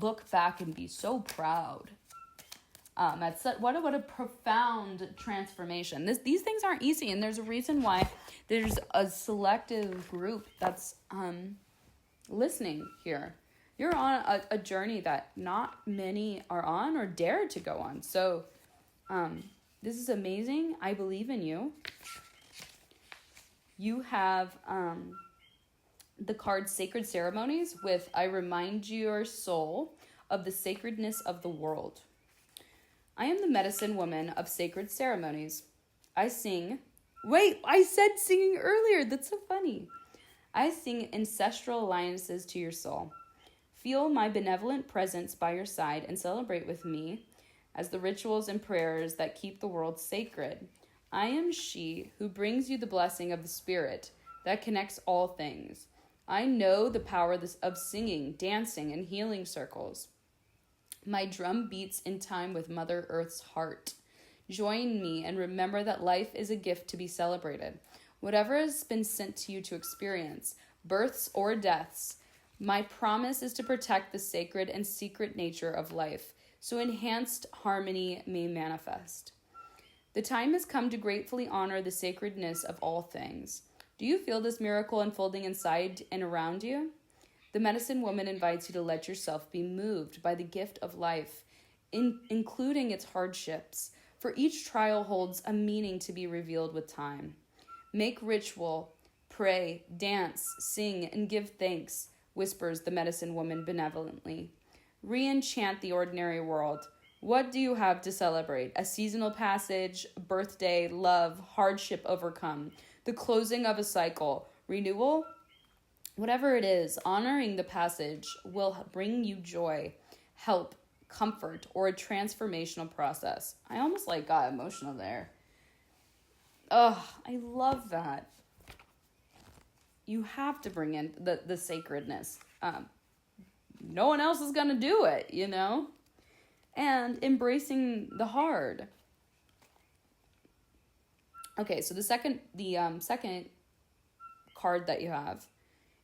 look back and be so proud. What a profound transformation. These things aren't easy, and there's a reason why there's a selective group that's listening here. You're on a journey that not many are on or dare to go on. So this is amazing. I believe in you. You have the card Sacred Ceremonies with I remind your soul of the sacredness of the world. I am the medicine woman of sacred ceremonies. I sing. Wait, I said singing earlier. That's so funny. I sing ancestral alliances to your soul. Feel my benevolent presence by your side and celebrate with me as the rituals and prayers that keep the world sacred. I am she who brings you the blessing of the Spirit that connects all things. I know the power of singing, dancing, and healing circles. My drum beats in time with Mother Earth's heart. Join me and remember that life is a gift to be celebrated. Whatever has been sent to you to experience, births or deaths, my promise is to protect the sacred and secret nature of life, so enhanced harmony may manifest. The time has come to gratefully honor the sacredness of all things. Do you feel this miracle unfolding inside and around you? The medicine woman invites you to let yourself be moved by the gift of life, including its hardships, for each trial holds a meaning to be revealed with time. Make ritual Pray, dance, sing, and give thanks, whispers the medicine woman benevolently. Re-enchant the ordinary world. What do you have to celebrate? A seasonal passage, birthday, love, hardship overcome, the closing of a cycle, renewal? Whatever it is, honoring the passage will bring you joy, help, comfort, or a transformational process. I almost got emotional there. Oh, I love that. You have to bring in the sacredness. No one else is going to do it, And embracing the hard. Okay, so the second card that you have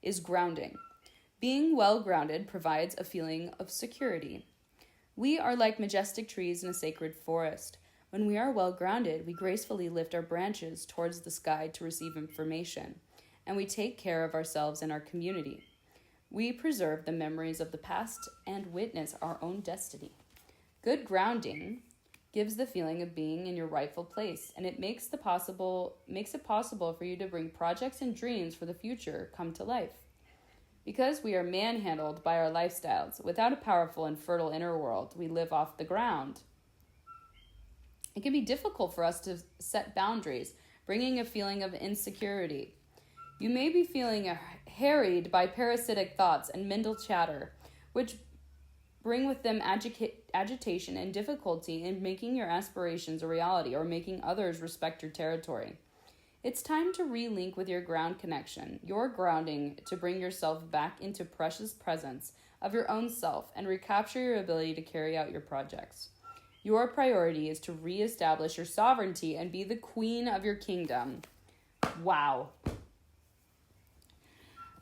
is grounding. Being well grounded provides a feeling of security. We are like majestic trees in a sacred forest. When we are well grounded, we gracefully lift our branches towards the sky to receive information, and we take care of ourselves and our community. We preserve the memories of the past and witness our own destiny. Good grounding gives the feeling of being in your rightful place, and it makes it possible for you to bring projects and dreams for the future come to life. Because we are manhandled by our lifestyles, without a powerful and fertile inner world, we live off the ground. It can be difficult for us to set boundaries, bringing a feeling of insecurity. You may be feeling harried by parasitic thoughts and mental chatter, which bring with them agitation and difficulty in making your aspirations a reality or making others respect your territory. It's time to relink with your ground connection, your grounding, to bring yourself back into precious presence of your own self and recapture your ability to carry out your projects. Your priority is to reestablish your sovereignty and be the queen of your kingdom. Wow.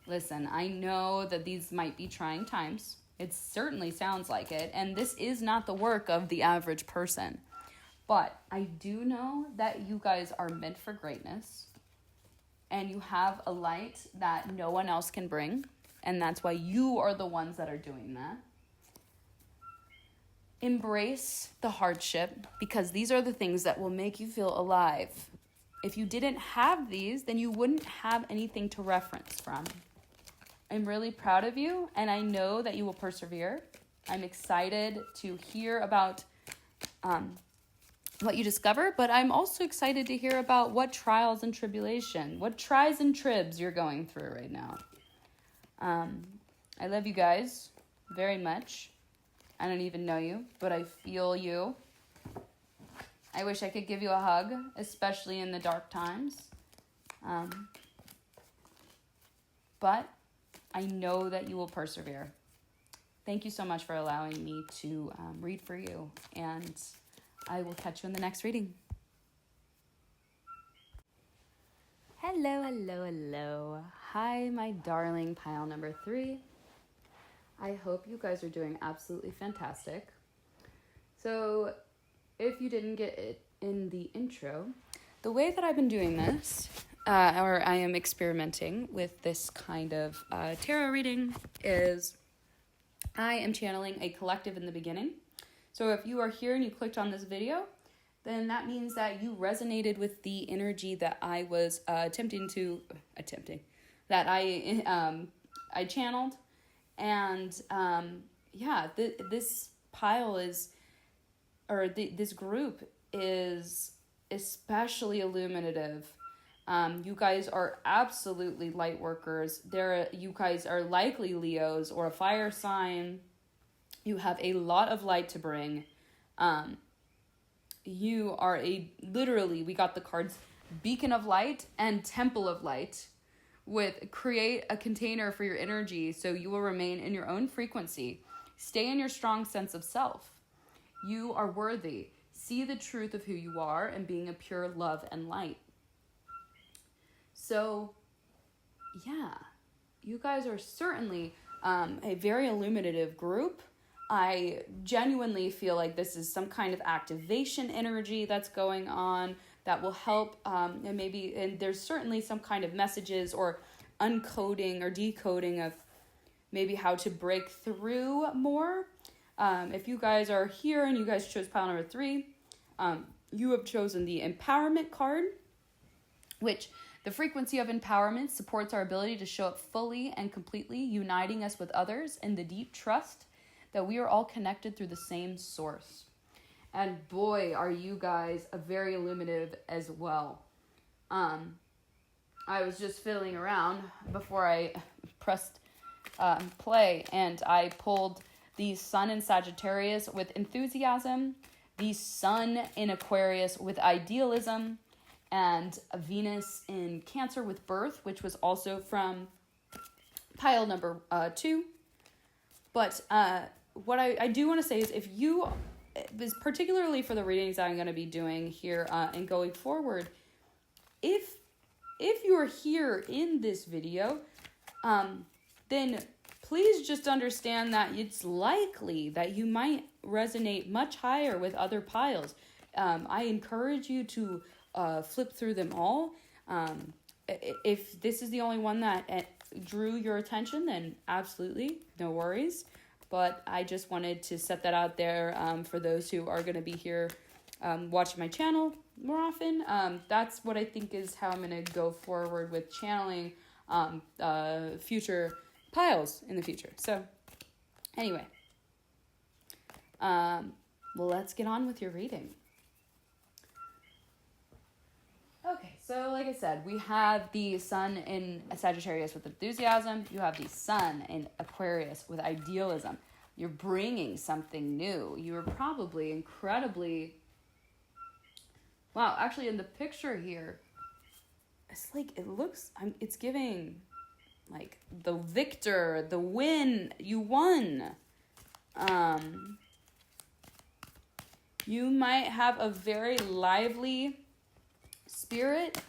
Listen, I know that these might be trying times. It certainly sounds like it, and this is not the work of the average person. But I do know that you guys are meant for greatness, and you have a light that no one else can bring, and that's why you are the ones that are doing that. Embrace the hardship, because these are the things that will make you feel alive. If you didn't have these, then you wouldn't have anything to reference from. I'm really proud of you, and I know that you will persevere. I'm excited to hear about what you discover, but I'm also excited to hear about what trials and tribulation, what tries and tribs you're going through right now. I love you guys very much. I don't even know you, but I feel you. I wish I could give you a hug, especially in the dark times. But I know that you will persevere. Thank you so much for allowing me to read for you, and I will catch you in the next reading. Hello. Hi, my darling pile number 3. I hope you guys are doing absolutely fantastic. So, if you didn't get it in the intro, the way that I've been doing this, or I am experimenting with this kind of tarot reading, is I am channeling a collective in the beginning. So if you are here and you clicked on this video, then that means that you resonated with the energy that I was that I channeled. And this pile is, this group is especially illuminative. You guys are absolutely light workers. You guys are likely Leos or a fire sign. You have a lot of light to bring. You are we got the cards Beacon of Light and Temple of Light, with create a container for your energy so you will remain in your own frequency. Stay in your strong sense of self. You are worthy. See the truth of who you are and being a pure love and light. So, yeah, you guys are certainly a very illuminative group. I genuinely feel like this is some kind of activation energy that's going on that will help, and there's certainly some kind of messages or uncoding or decoding of maybe how to break through more. If you guys are here and you guys chose pile number 3, you have chosen the empowerment card, which The frequency of empowerment supports our ability to show up fully and completely, uniting us with others in the deep trust that we are all connected through the same source. And boy, are you guys very illuminative as well. I was just fiddling around before I pressed play, and I pulled the Sun in Sagittarius with enthusiasm, the Sun in Aquarius with idealism, and Venus in Cancer with birth, which was also from pile number 2. But what I do want to say is, if you, particularly for the readings I'm going to be doing here and going forward, if you're here in this video, then please just understand that it's likely that you might resonate much higher with other piles. I encourage you to flip through them all. If this is the only one that drew your attention, then absolutely, no worries. But I just wanted to set that out there for those who are going to be here watching my channel more often. That's what I think is how I'm going to go forward with channeling future piles in the future. So anyway, well, let's get on with your reading. Okay, so like I said, we have the Sun in Sagittarius with enthusiasm. You have the Sun in Aquarius with idealism. You're bringing something new. You are probably incredibly... Wow, actually in the picture here, it's like, it looks, it's giving like the victor, the win, you won. You might have a very lively spirit.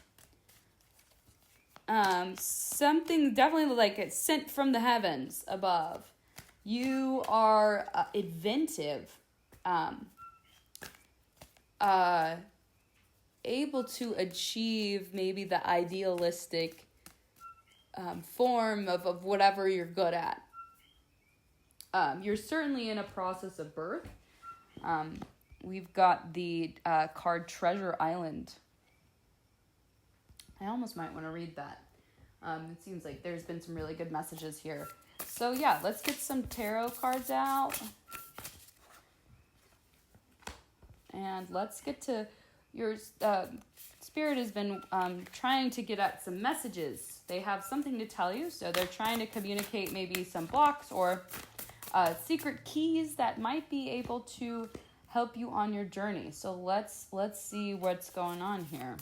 Something definitely like it's sent from the heavens above. You are inventive, able to achieve maybe the idealistic form of whatever you're good at. You're certainly in a process of birth. We've got the card Treasure Island. I almost might want to read that. It seems like there's been some really good messages here. So yeah, let's get some tarot cards out. And let's get to your... Spirit has been trying to get at some messages. They have something to tell you, so they're trying to communicate maybe some blocks or secret keys that might be able to help you on your journey. So let's see what's going on here.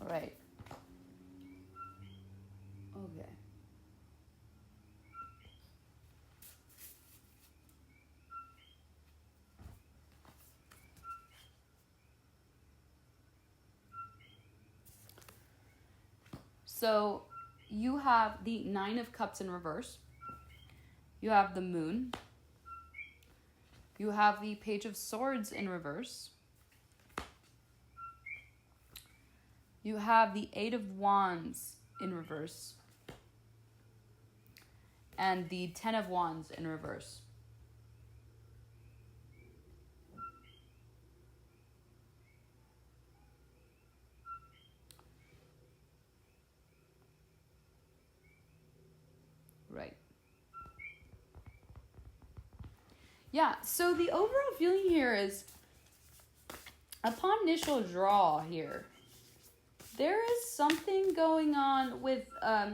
All right. Okay. So you have the Nine of Cups in reverse. You have the Moon. You have the Page of Swords in reverse. You have the Eight of Wands in reverse. And the Ten of Wands in reverse. Right. Yeah, so the overall feeling here is, upon initial draw here, there is something going on with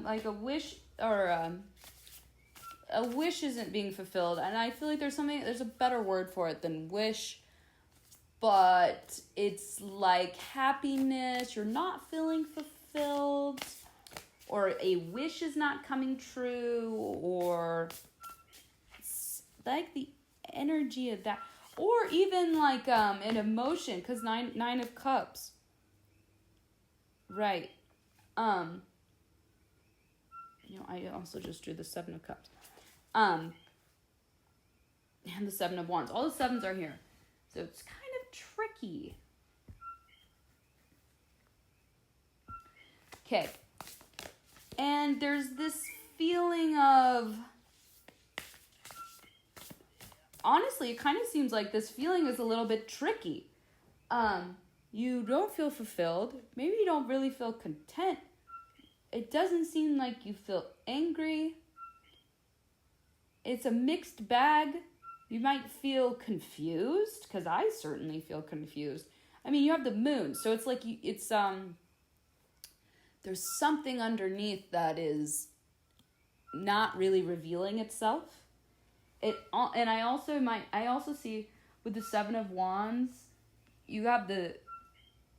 like a wish, or a wish isn't being fulfilled, and I feel like there's a better word for it than wish, but it's like happiness, you're not feeling fulfilled, or a wish is not coming true, or it's like the energy of that, or even like an emotion, because nine of cups, right? I also just drew the Seven of Cups, and the Seven of Wands. All the sevens are here, so it's kind of tricky. Okay. And there's this feeling of honestly, it kind of seems like this feeling is a little bit tricky. You don't feel fulfilled. Maybe you don't really feel content. It doesn't seem like you feel angry. It's a mixed bag. You might feel confused, because I certainly feel confused. I mean, you have the moon, so it's like there's something underneath that is not really revealing itself. And I also see with the Seven of Wands, you have the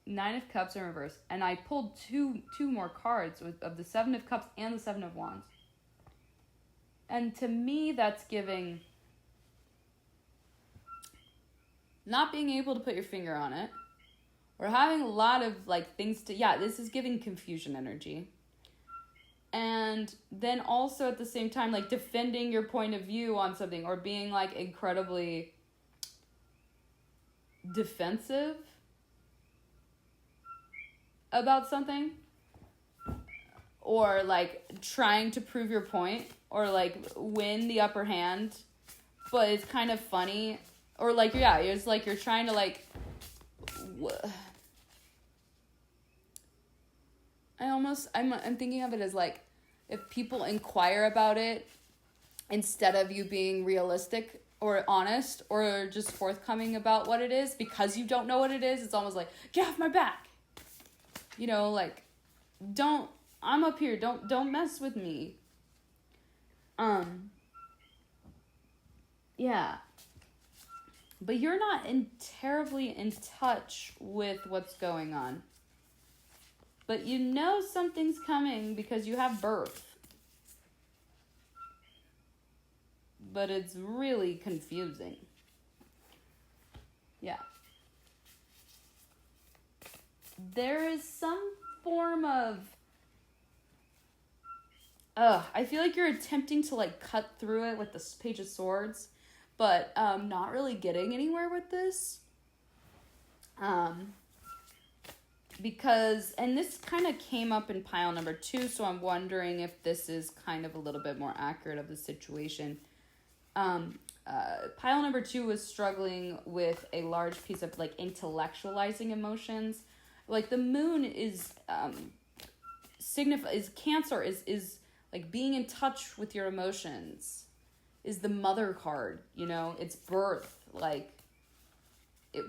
Nine of Cups in reverse, and I pulled two more cards of the Seven of Cups and the Seven of Wands. And to me, that's giving not being able to put your finger on it, or having a lot of like things to, this is giving confusion energy. And then also at the same time, like defending your point of view on something, or being like incredibly defensive about something, or like trying to prove your point, or like win the upper hand, but it's kind of funny, or like it's like you're trying to like I'm thinking of it as like, if people inquire about it instead of you being realistic or honest or just forthcoming about what it is, because you don't know what it is, it's almost like, get off my back. Like, I'm up here, don't mess with me. But you're not terribly in touch with what's going on. But you know something's coming because you have birth. But it's really confusing. Yeah. There is some form of... I feel like you're attempting to like cut through it with the Page of Swords, but not really getting anywhere with this. Because, and this kind of came up in pile number 2, so I'm wondering if this is kind of a little bit more accurate of the situation. Pile number 2 was struggling with a large piece of like intellectualizing emotions. Like the moon is Cancer is like being in touch with your emotions, is the mother card, it's birth, like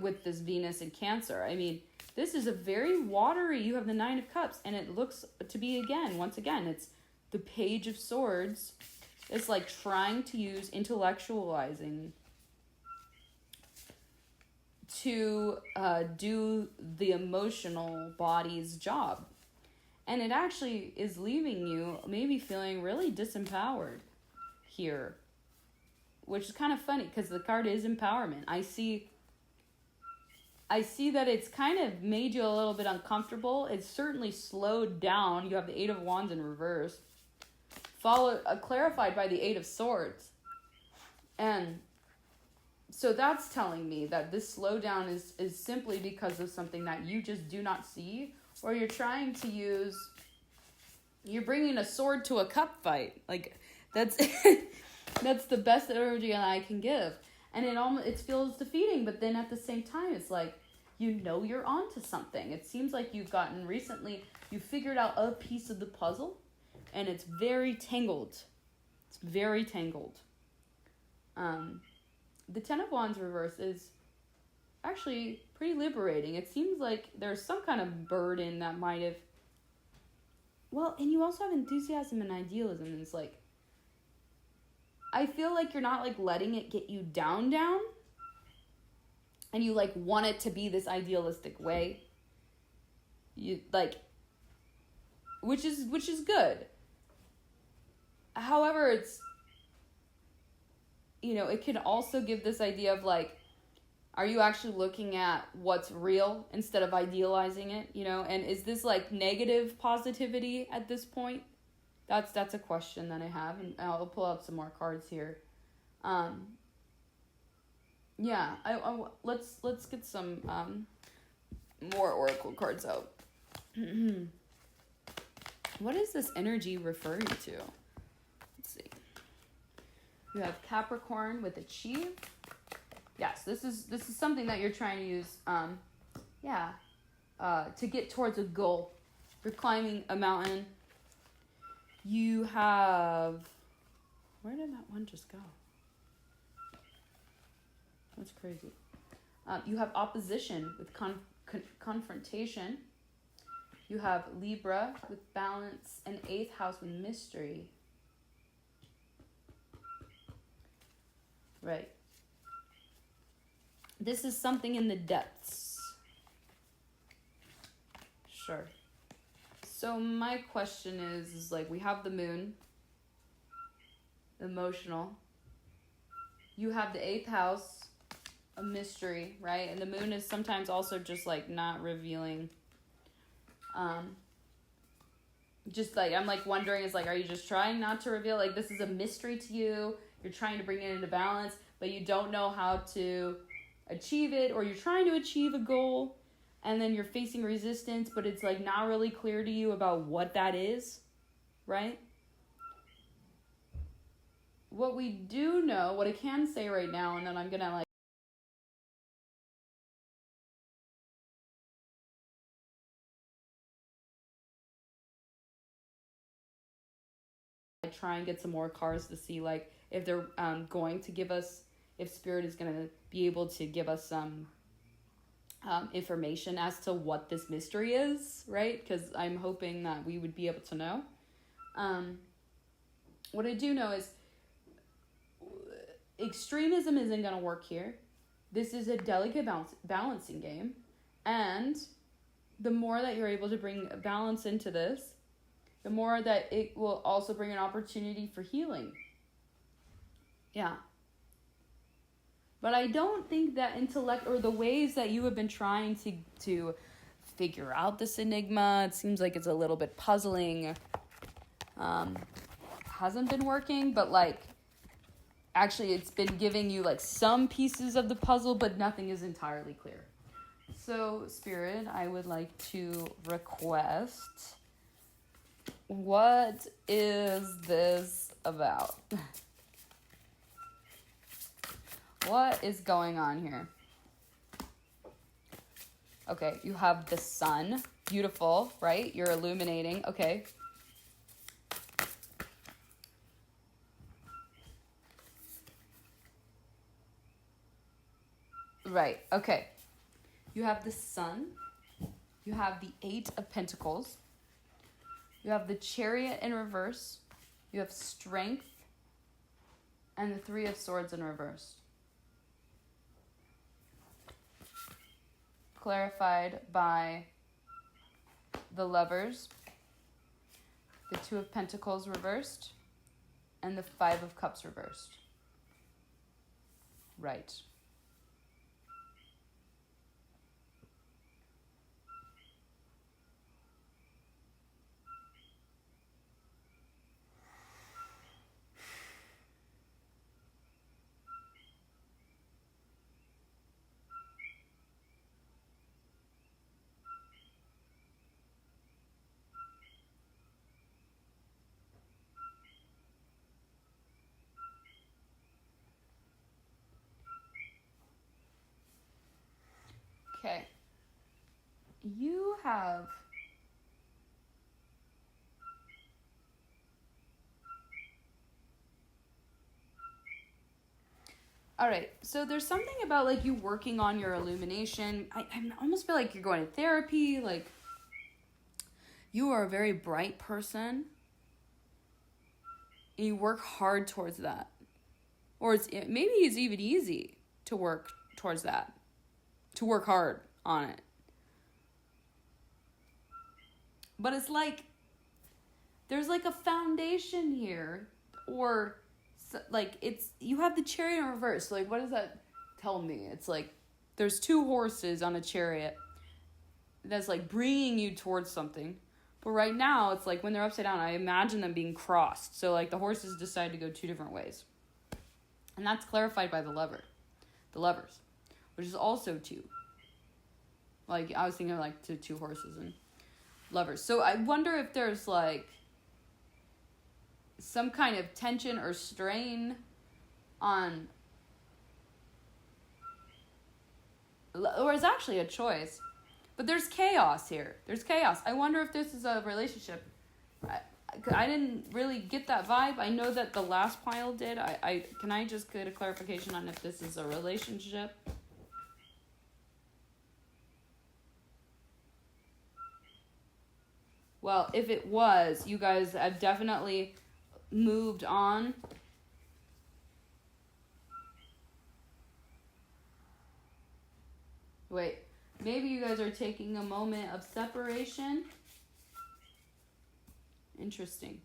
with this Venus in Cancer. I mean, this is a very watery, you have the Nine of Cups, and it looks to be, once again, it's the Page of Swords. It's like trying to use intellectualizing to do the emotional body's job. And it actually is leaving you maybe feeling really disempowered here, which is kind of funny because the card is empowerment. I see that it's kind of made you a little bit uncomfortable. It's certainly slowed down. You have the Eight of Wands in reverse, clarified by the Eight of Swords. And so that's telling me that this slowdown is simply because of something that you just do not see, or you're trying to use, you're bringing a sword to a cup fight. Like, that's that's the best energy I can give. And it feels defeating, but then at the same time, it's like, you're onto something. It seems like you figured out a piece of the puzzle, and it's very tangled. It's very tangled. The Ten of Wands reverse is actually pretty liberating. It seems like there's some kind of burden that might have... Well, and you also have enthusiasm and idealism, and it's like, I feel like you're not like letting it get you down, and you like want it to be this idealistic way. You like, which is good. However, it's, it can also give this idea of like, are you actually looking at what's real instead of idealizing it, and is this like negative positivity at this point? That's a question that I have, and I'll pull out some more cards here. Let's get some more oracle cards out. What is this energy referring to? Let's see. You have Capricorn with Achieve, Yes, this is something that you're trying to use, to get towards a goal. You're climbing a mountain. You have... Where did that one just go? That's crazy. You have opposition with confrontation. You have Libra with balance and 8th house with mystery. Right. This is something in the depths. Sure. So my question is like, we have the moon, emotional. You have the 8th house, a mystery, right? And the moon is sometimes also just like not revealing. Just like, I'm like wondering, is like, are you just trying not to reveal? Like, this is a mystery to you. You're trying to bring it into balance, but you don't know how to achieve it, or you're trying to achieve a goal and then you're facing resistance, but it's like not really clear to you about what that is, right? What we do know, what I can say right now, and then I'm gonna like try and get some more cards to see like if they're going to give us, if Spirit is going to be able to give us some information as to what this mystery is, right? Because I'm hoping that we would be able to know. What I do know is extremism isn't going to work here. This is a delicate balancing game. And the more that you're able to bring balance into this, the more that it will also bring an opportunity for healing. Yeah. But I don't think that intellect, or the ways that you have been trying to figure out this enigma, it seems like it's a little bit puzzling. Hasn't been working, but like, actually it's been giving you like some pieces of the puzzle, but nothing is entirely clear. So, Spirit, I would like to request, what is this about? What is going on here? Okay, you have the sun. Beautiful, right? You're illuminating. Okay. Right, okay. You have the sun. You have the 8 of Pentacles. You have the Chariot in reverse. You have Strength. And the 3 of Swords in reverse. Clarified by the Lovers, the 2 of Pentacles reversed, and the 5 of Cups reversed. Right. Okay. You have all right, so there's something about like you working on your illumination. I almost feel like you're going to therapy. Like, you are a very bright person. And you work hard towards that. Or maybe it's even easy to work towards that. To work hard on it. But it's like, there's like a foundation here. Or like, it's, you have the Chariot in reverse. Like, what does that tell me? It's like, there's 2 horses on a chariot that's like bringing you towards something. But right now, it's like when they're upside down, I imagine them being crossed. So like the horses decide to go 2 different ways. And that's clarified by the Lovers, which is also 2. Like, I was thinking of like two horses and Lovers. So I wonder if there's like some kind of tension or strain on or it's actually a choice. But there's chaos here. There's chaos. I wonder if this is a relationship. I didn't really get that vibe. I know that the last pile did. Can I just get a clarification on if this is a relationship? Well, if it was, you guys have definitely moved on. Wait, maybe you guys are taking a moment of separation. Interesting.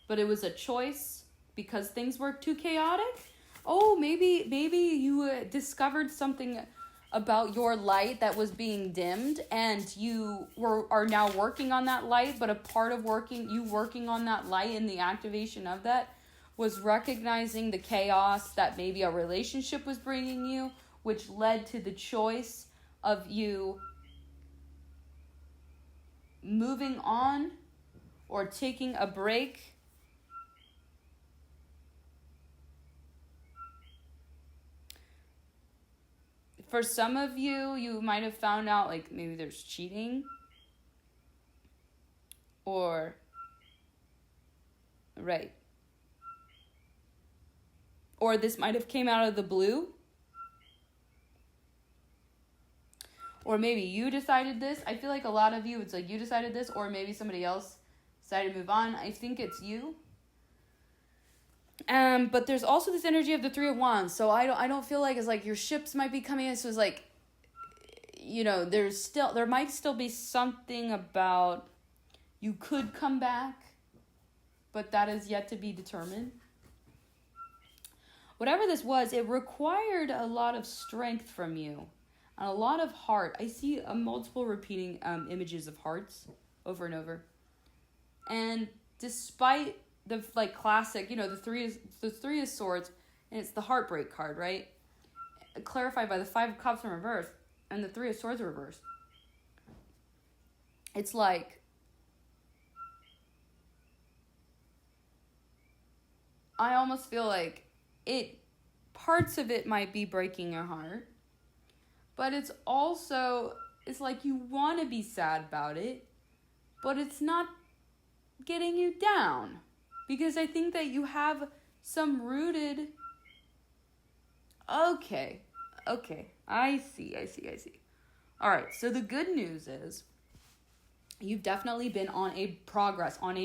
But it was a choice because things were too chaotic? Oh, maybe you discovered something about your light that was being dimmed, and you are now working on that light, but a part of working on that light and the activation of that was recognizing the chaos that maybe a relationship was bringing you, which led to the choice of you moving on or taking a break. For some of you, you might have found out like maybe there's cheating, or right. Or this might have came out of the blue. Or maybe you decided this. I feel like a lot of you, it's like you decided this, or maybe somebody else decided to move on. I think it's you. But there's also this energy of the Three of Wands. So I don't feel like it's like your ships might be coming in. So it's like, you know, there might still be something about you could come back, but that is yet to be determined. Whatever this was, it required a lot of strength from you and a lot of heart. I see multiple repeating images of hearts over and over. And despite the like classic, you know, the three of Swords, and it's the heartbreak card, right? Clarified by the Five of Cups in reverse and the Three of Swords in reverse. It's like I almost feel like parts of it might be breaking your heart, but it's like you want to be sad about it, but it's not getting you down. Because I think that you have some rooted... Okay. I see. All right, so the good news is you've definitely been on a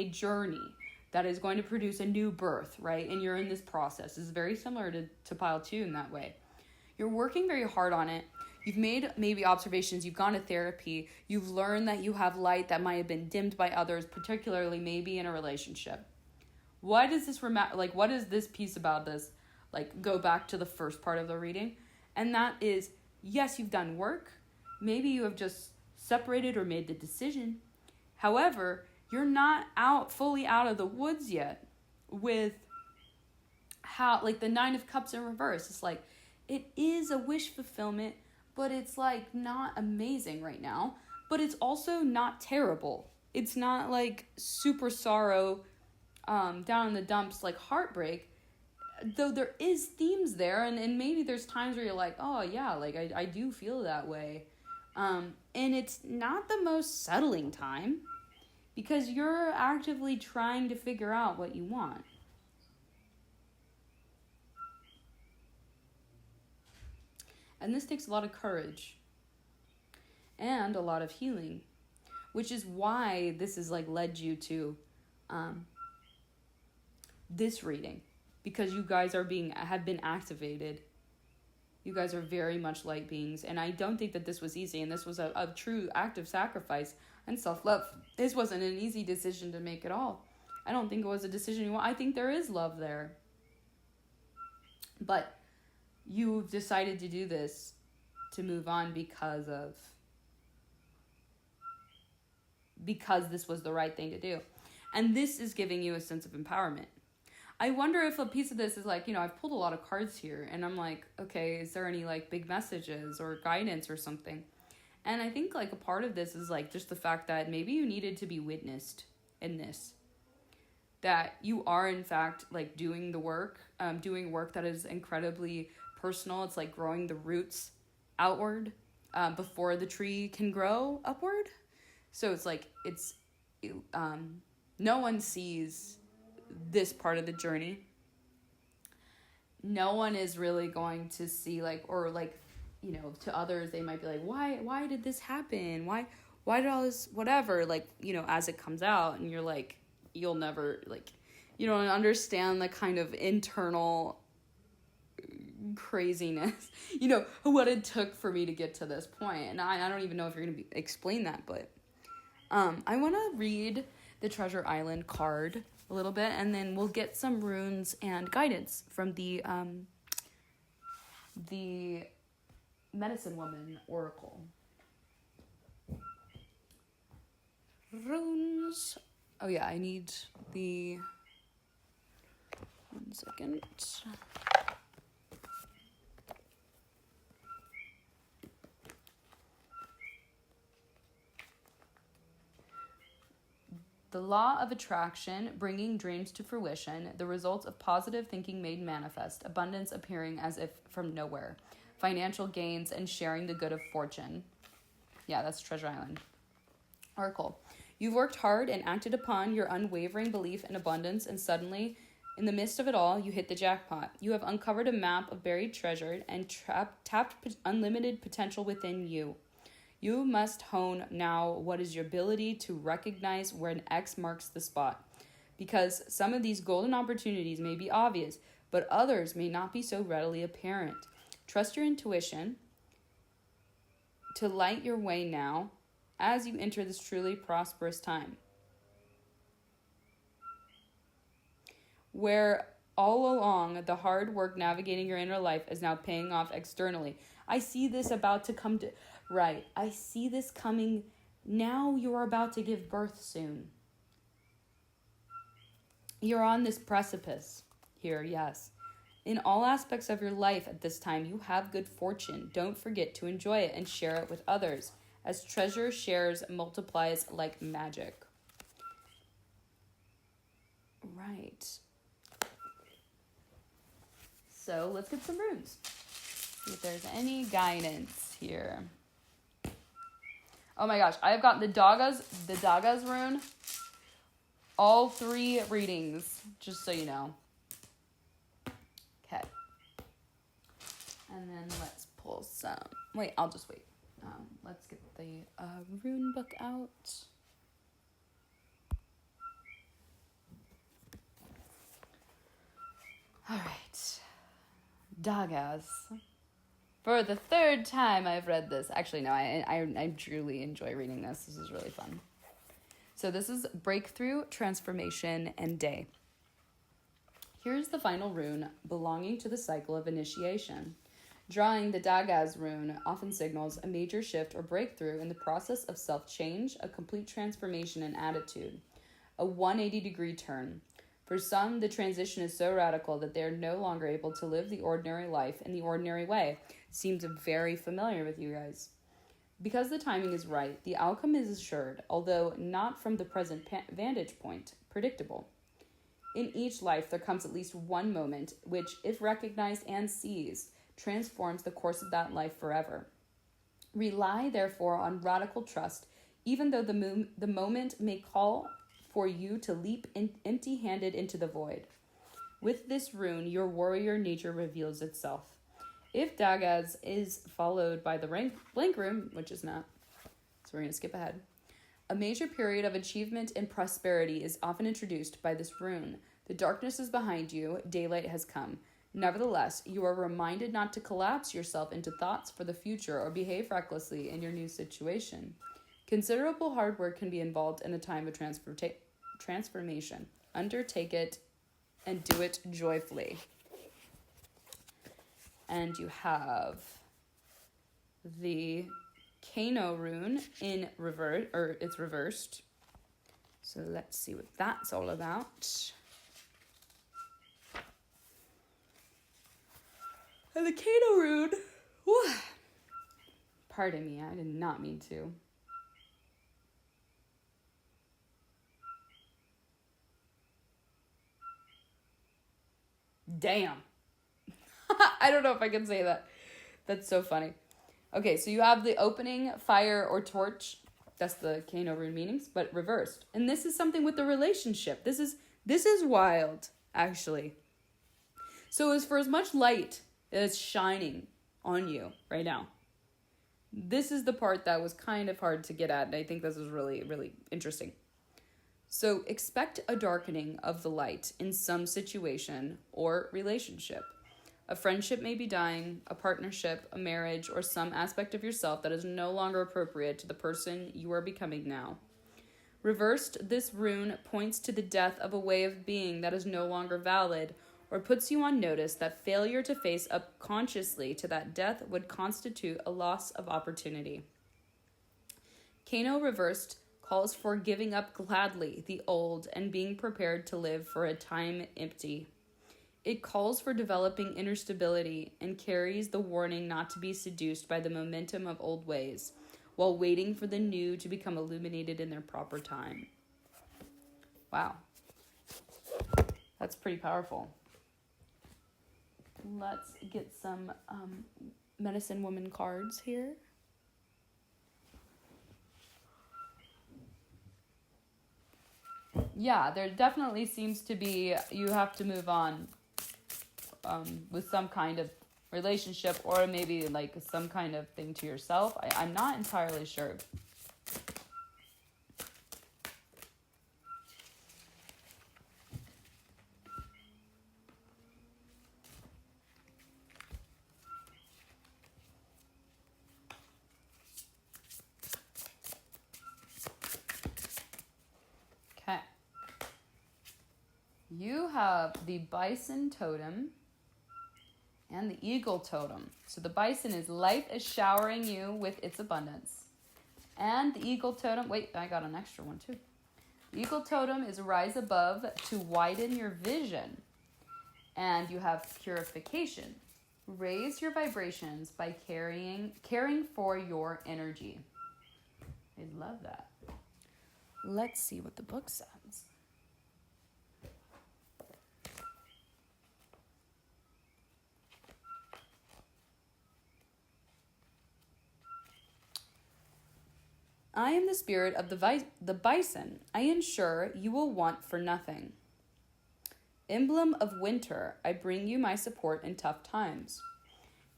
journey that is going to produce a new birth, right? And you're in this process. It's very similar to pile 2 in that way. You're working very hard on it. You've made maybe observations. You've gone to therapy. You've learned that you have light that might have been dimmed by others, particularly maybe in a relationship. What does this piece about this go back to the first part of the reading? And that is, yes, you've done work. Maybe you have just separated or made the decision. However, you're not fully out of the woods yet with how, the Nine of Cups in reverse. It's like, it is a wish fulfillment, but it's not amazing right now, but it's also not terrible. It's not super sorrow, down in the dumps, heartbreak, though there is themes there, and maybe there's times where you're like, oh yeah, I do feel that way, and it's not the most settling time, because you're actively trying to figure out what you want. And this takes a lot of courage and a lot of healing, which is why this has led you to this reading, because you guys have been activated. You guys are very much light beings, and I don't think that this was easy, and this was a true act of sacrifice and self-love. This wasn't an easy decision to make at all. I don't think it was a decision you want. I think there is love there, but you've decided to do this, to move on because this was the right thing to do, and this is giving you a sense of empowerment. I wonder if a piece of this is I've pulled a lot of cards here, and I'm okay, is there any big messages or guidance or something? And I think a part of this is just the fact that maybe you needed to be witnessed in this, that you are in fact doing the work, doing work that is incredibly personal. It's growing the roots outward before the tree can grow upward. So it's like no one sees this part of the journey. No one is really going to see to others they might be like, why did this happen? Why did all this whatever, as it comes out, and you're like, you'll never, you don't understand the kind of internal craziness, what it took for me to get to this point. And I don't even know if you're going to explain that, but I want to read the Treasure Island card a little bit, and then we'll get some runes and guidance from the Medicine Woman Oracle. Runes. Oh yeah, I need the... 1 second. The law of attraction, bringing dreams to fruition, the results of positive thinking made manifest, abundance appearing as if from nowhere, financial gains, and sharing the good of fortune. Yeah, that's Treasure Island. Oracle. You've worked hard and acted upon your unwavering belief in abundance, and suddenly, in the midst of it all, you hit the jackpot. You have uncovered a map of buried treasure and tapped unlimited potential within you. You must hone now what is your ability to recognize where an X marks the spot. Because some of these golden opportunities may be obvious, but others may not be so readily apparent. Trust your intuition to light your way now as you enter this truly prosperous time, where all along the hard work navigating your inner life is now paying off externally. I see this about to come to... Right. I see this coming. Now you're about to give birth soon. You're on this precipice here, yes. In all aspects of your life at this time, you have good fortune. Don't forget to enjoy it and share it with others, as treasure shares multiplies like magic. Right. So let's get some runes. See if there's any guidance here. Oh my gosh, I've got the Dagas rune. All 3 readings, just so you know. Okay. And then let's pull some. Wait, I'll just wait. Let's get the rune book out. All right. Dagas. For the 3rd time I've read this. Actually, no, I truly enjoy reading this. This is really fun. So this is Breakthrough, Transformation, and Day. Here's the final rune belonging to the cycle of initiation. Drawing the Dagas rune often signals a major shift or breakthrough in the process of self-change, a complete transformation in attitude, a 180-degree turn. For some, the transition is so radical that they are no longer able to live the ordinary life in the ordinary way. Seems very familiar with you guys. Because the timing is right, the outcome is assured, although not from the present vantage point, predictable. In each life, there comes at least one moment which, if recognized and seized, transforms the course of that life forever. Rely, therefore, on radical trust, even though the moment may call for you to leap empty-handed into the void. With this rune, your warrior nature reveals itself. If Dagas is followed by the blank rune, which is not, so we're going to skip ahead, a major period of achievement and prosperity is often introduced by this rune. The darkness is behind you, daylight has come. Nevertheless, you are reminded not to collapse yourself into thoughts for the future or behave recklessly in your new situation. Considerable hard work can be involved in a time of transformation. Undertake it and do it joyfully. And you have the Kano rune in reverse, or it's reversed. So let's see what that's all about. And the Kano rune, whew, pardon me, I did not mean to. Damn. I don't know if I can say that. That's so funny. Okay, so you have the opening, fire, or torch. That's the Kano rune meanings, but reversed. And this is something with the relationship. This is wild, actually. So as for as much light that's shining on you right now, this is the part that was kind of hard to get at, and I think this is really, really interesting. So expect a darkening of the light in some situation or relationship. A friendship may be dying, a partnership, a marriage, or some aspect of yourself that is no longer appropriate to the person you are becoming now. Reversed, this rune points to the death of a way of being that is no longer valid, or puts you on notice that failure to face up consciously to that death would constitute a loss of opportunity. Kano reversed calls for giving up gladly the old and being prepared to live for a time empty. It calls for developing inner stability and carries the warning not to be seduced by the momentum of old ways, while waiting for the new to become illuminated in their proper time. Wow. That's pretty powerful. Let's get some medicine woman cards here. Yeah, there definitely seems to be, you have to move on with some kind of relationship, or maybe like some kind of thing to yourself. I'm not entirely sure. Okay. You have the bison totem and the eagle totem. So the bison is life is showering you with its abundance. And the eagle totem, wait, I got an extra one too. The eagle totem is rise above to widen your vision. And you have purification. Raise your vibrations by caring for your energy. I love that. Let's see what the book says. I am the spirit of the bison. I ensure you will want for nothing. Emblem of winter, I bring you my support in tough times.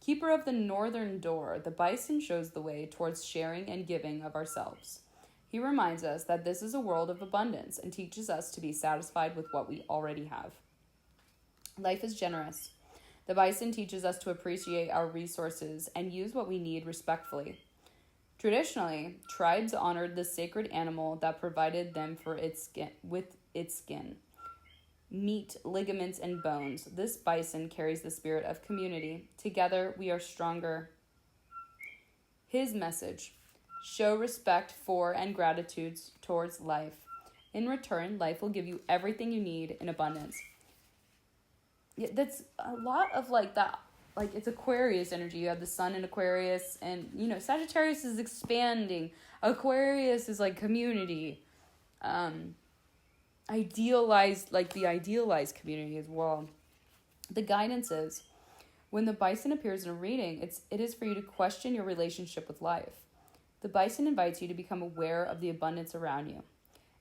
Keeper of the northern door, the bison shows the way towards sharing and giving of ourselves. He reminds us that this is a world of abundance and teaches us to be satisfied with what we already have. Life is generous. The bison teaches us to appreciate our resources and use what we need respectfully. Traditionally, tribes honored the sacred animal that provided them for its skin, with its skin, meat, ligaments, and bones. This bison carries the spirit of community. Together, we are stronger. His message: show respect for and gratitude towards life. In return, life will give you everything you need in abundance. Yeah, that's a lot of like that. Like, it's Aquarius energy. You have the sun in Aquarius, and, you know, Sagittarius is expanding. Aquarius is, like, community. Idealized community as well. The guidance is, when the bison appears in a reading, it is for you to question your relationship with life. The bison invites you to become aware of the abundance around you.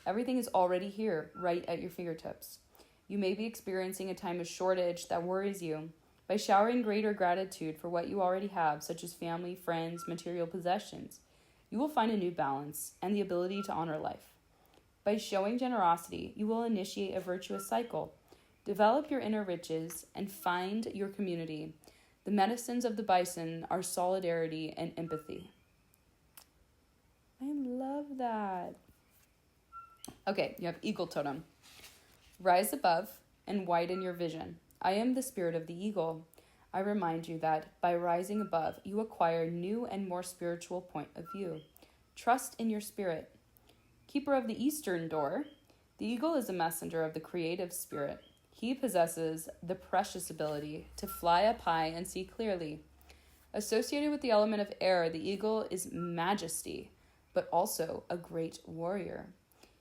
Everything is already here, right at your fingertips. You may be experiencing a time of shortage that worries you. By showering greater gratitude for what you already have, such as family, friends, material possessions, you will find a new balance and the ability to honor life. By showing generosity, you will initiate a virtuous cycle, develop your inner riches, and find your community. The medicines of the bison are solidarity and empathy. I love that. Okay, you have eagle totem. Rise above and widen your vision. I am the spirit of the eagle. I remind you that by rising above, you acquire a new and more spiritual point of view. Trust in your spirit. Keeper of the eastern door, the eagle is a messenger of the creative spirit. He possesses the precious ability to fly up high and see clearly. Associated with the element of air, the eagle is majesty, but also a great warrior.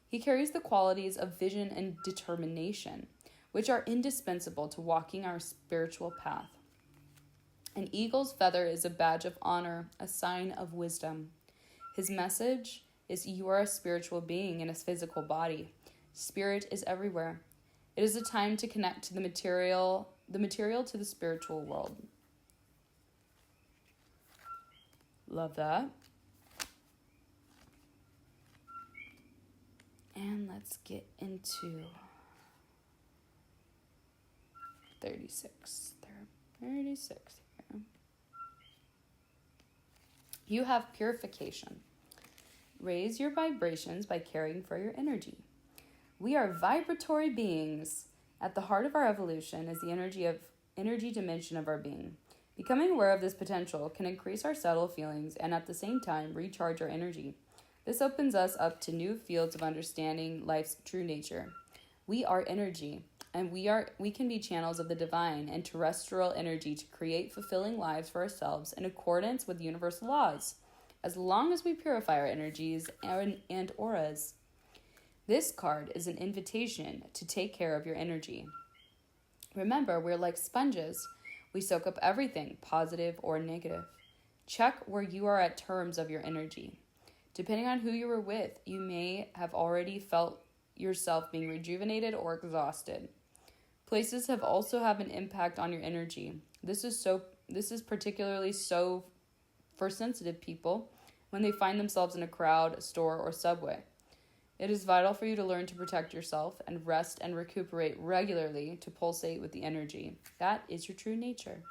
He carries the qualities of vision and determination, which are indispensable to walking our spiritual path. An eagle's feather is a badge of honor, a sign of wisdom. His message is you are a spiritual being in a physical body. Spirit is everywhere. It is a time to connect to the material to the spiritual world. Love that. And let's get into 36. 36 here. You have purification. Raise your vibrations by caring for your energy. We are vibratory beings. At the heart of our evolution is the energy dimension of our being. Becoming aware of this potential can increase our subtle feelings and at the same time recharge our energy. This opens us up to new fields of understanding life's true nature. We are energy, and we can be channels of the divine and terrestrial energy to create fulfilling lives for ourselves in accordance with universal laws, as long as we purify our energies and auras. This card is an invitation to take care of your energy. Remember, we're like sponges. We soak up everything, positive or negative. Check where you are at terms of your energy. Depending on who you were with, you may have already felt yourself being rejuvenated or exhausted. Places have also have an impact on your energy. This is particularly so for sensitive people when they find themselves in a crowd, store, or subway. It is vital for you to learn to protect yourself and rest and recuperate regularly to pulsate with the energy. That is your true nature.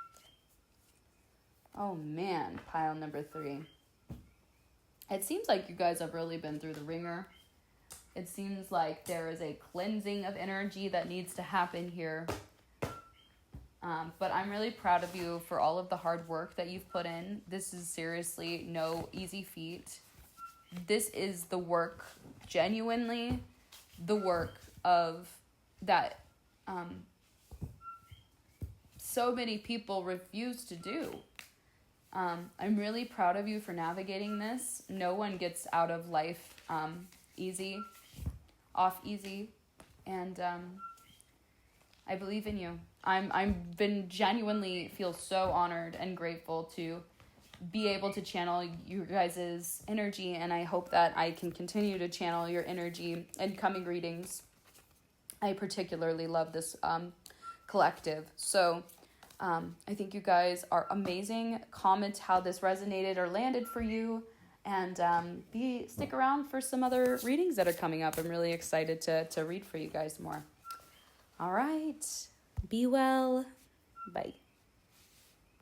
Oh man, pile number 3. It seems like you guys have really been through the ringer. It seems like there is a cleansing of energy that needs to happen here. But I'm really proud of you for all of the hard work that you've put in. This is seriously no easy feat. This is the work, genuinely the work of that so many people refuse to do. I'm really proud of you for navigating this. No one gets out of life off easy, and I believe in you. I've been genuinely feel so honored and grateful to be able to channel you guys' energy, and I hope that I can continue to channel your energy in coming readings. I particularly love this collective. So I think you guys are amazing. Comment how this resonated or landed for you, and stick around for some other readings that are coming up. I'm really excited to read for you guys more. All right. Be well. Bye.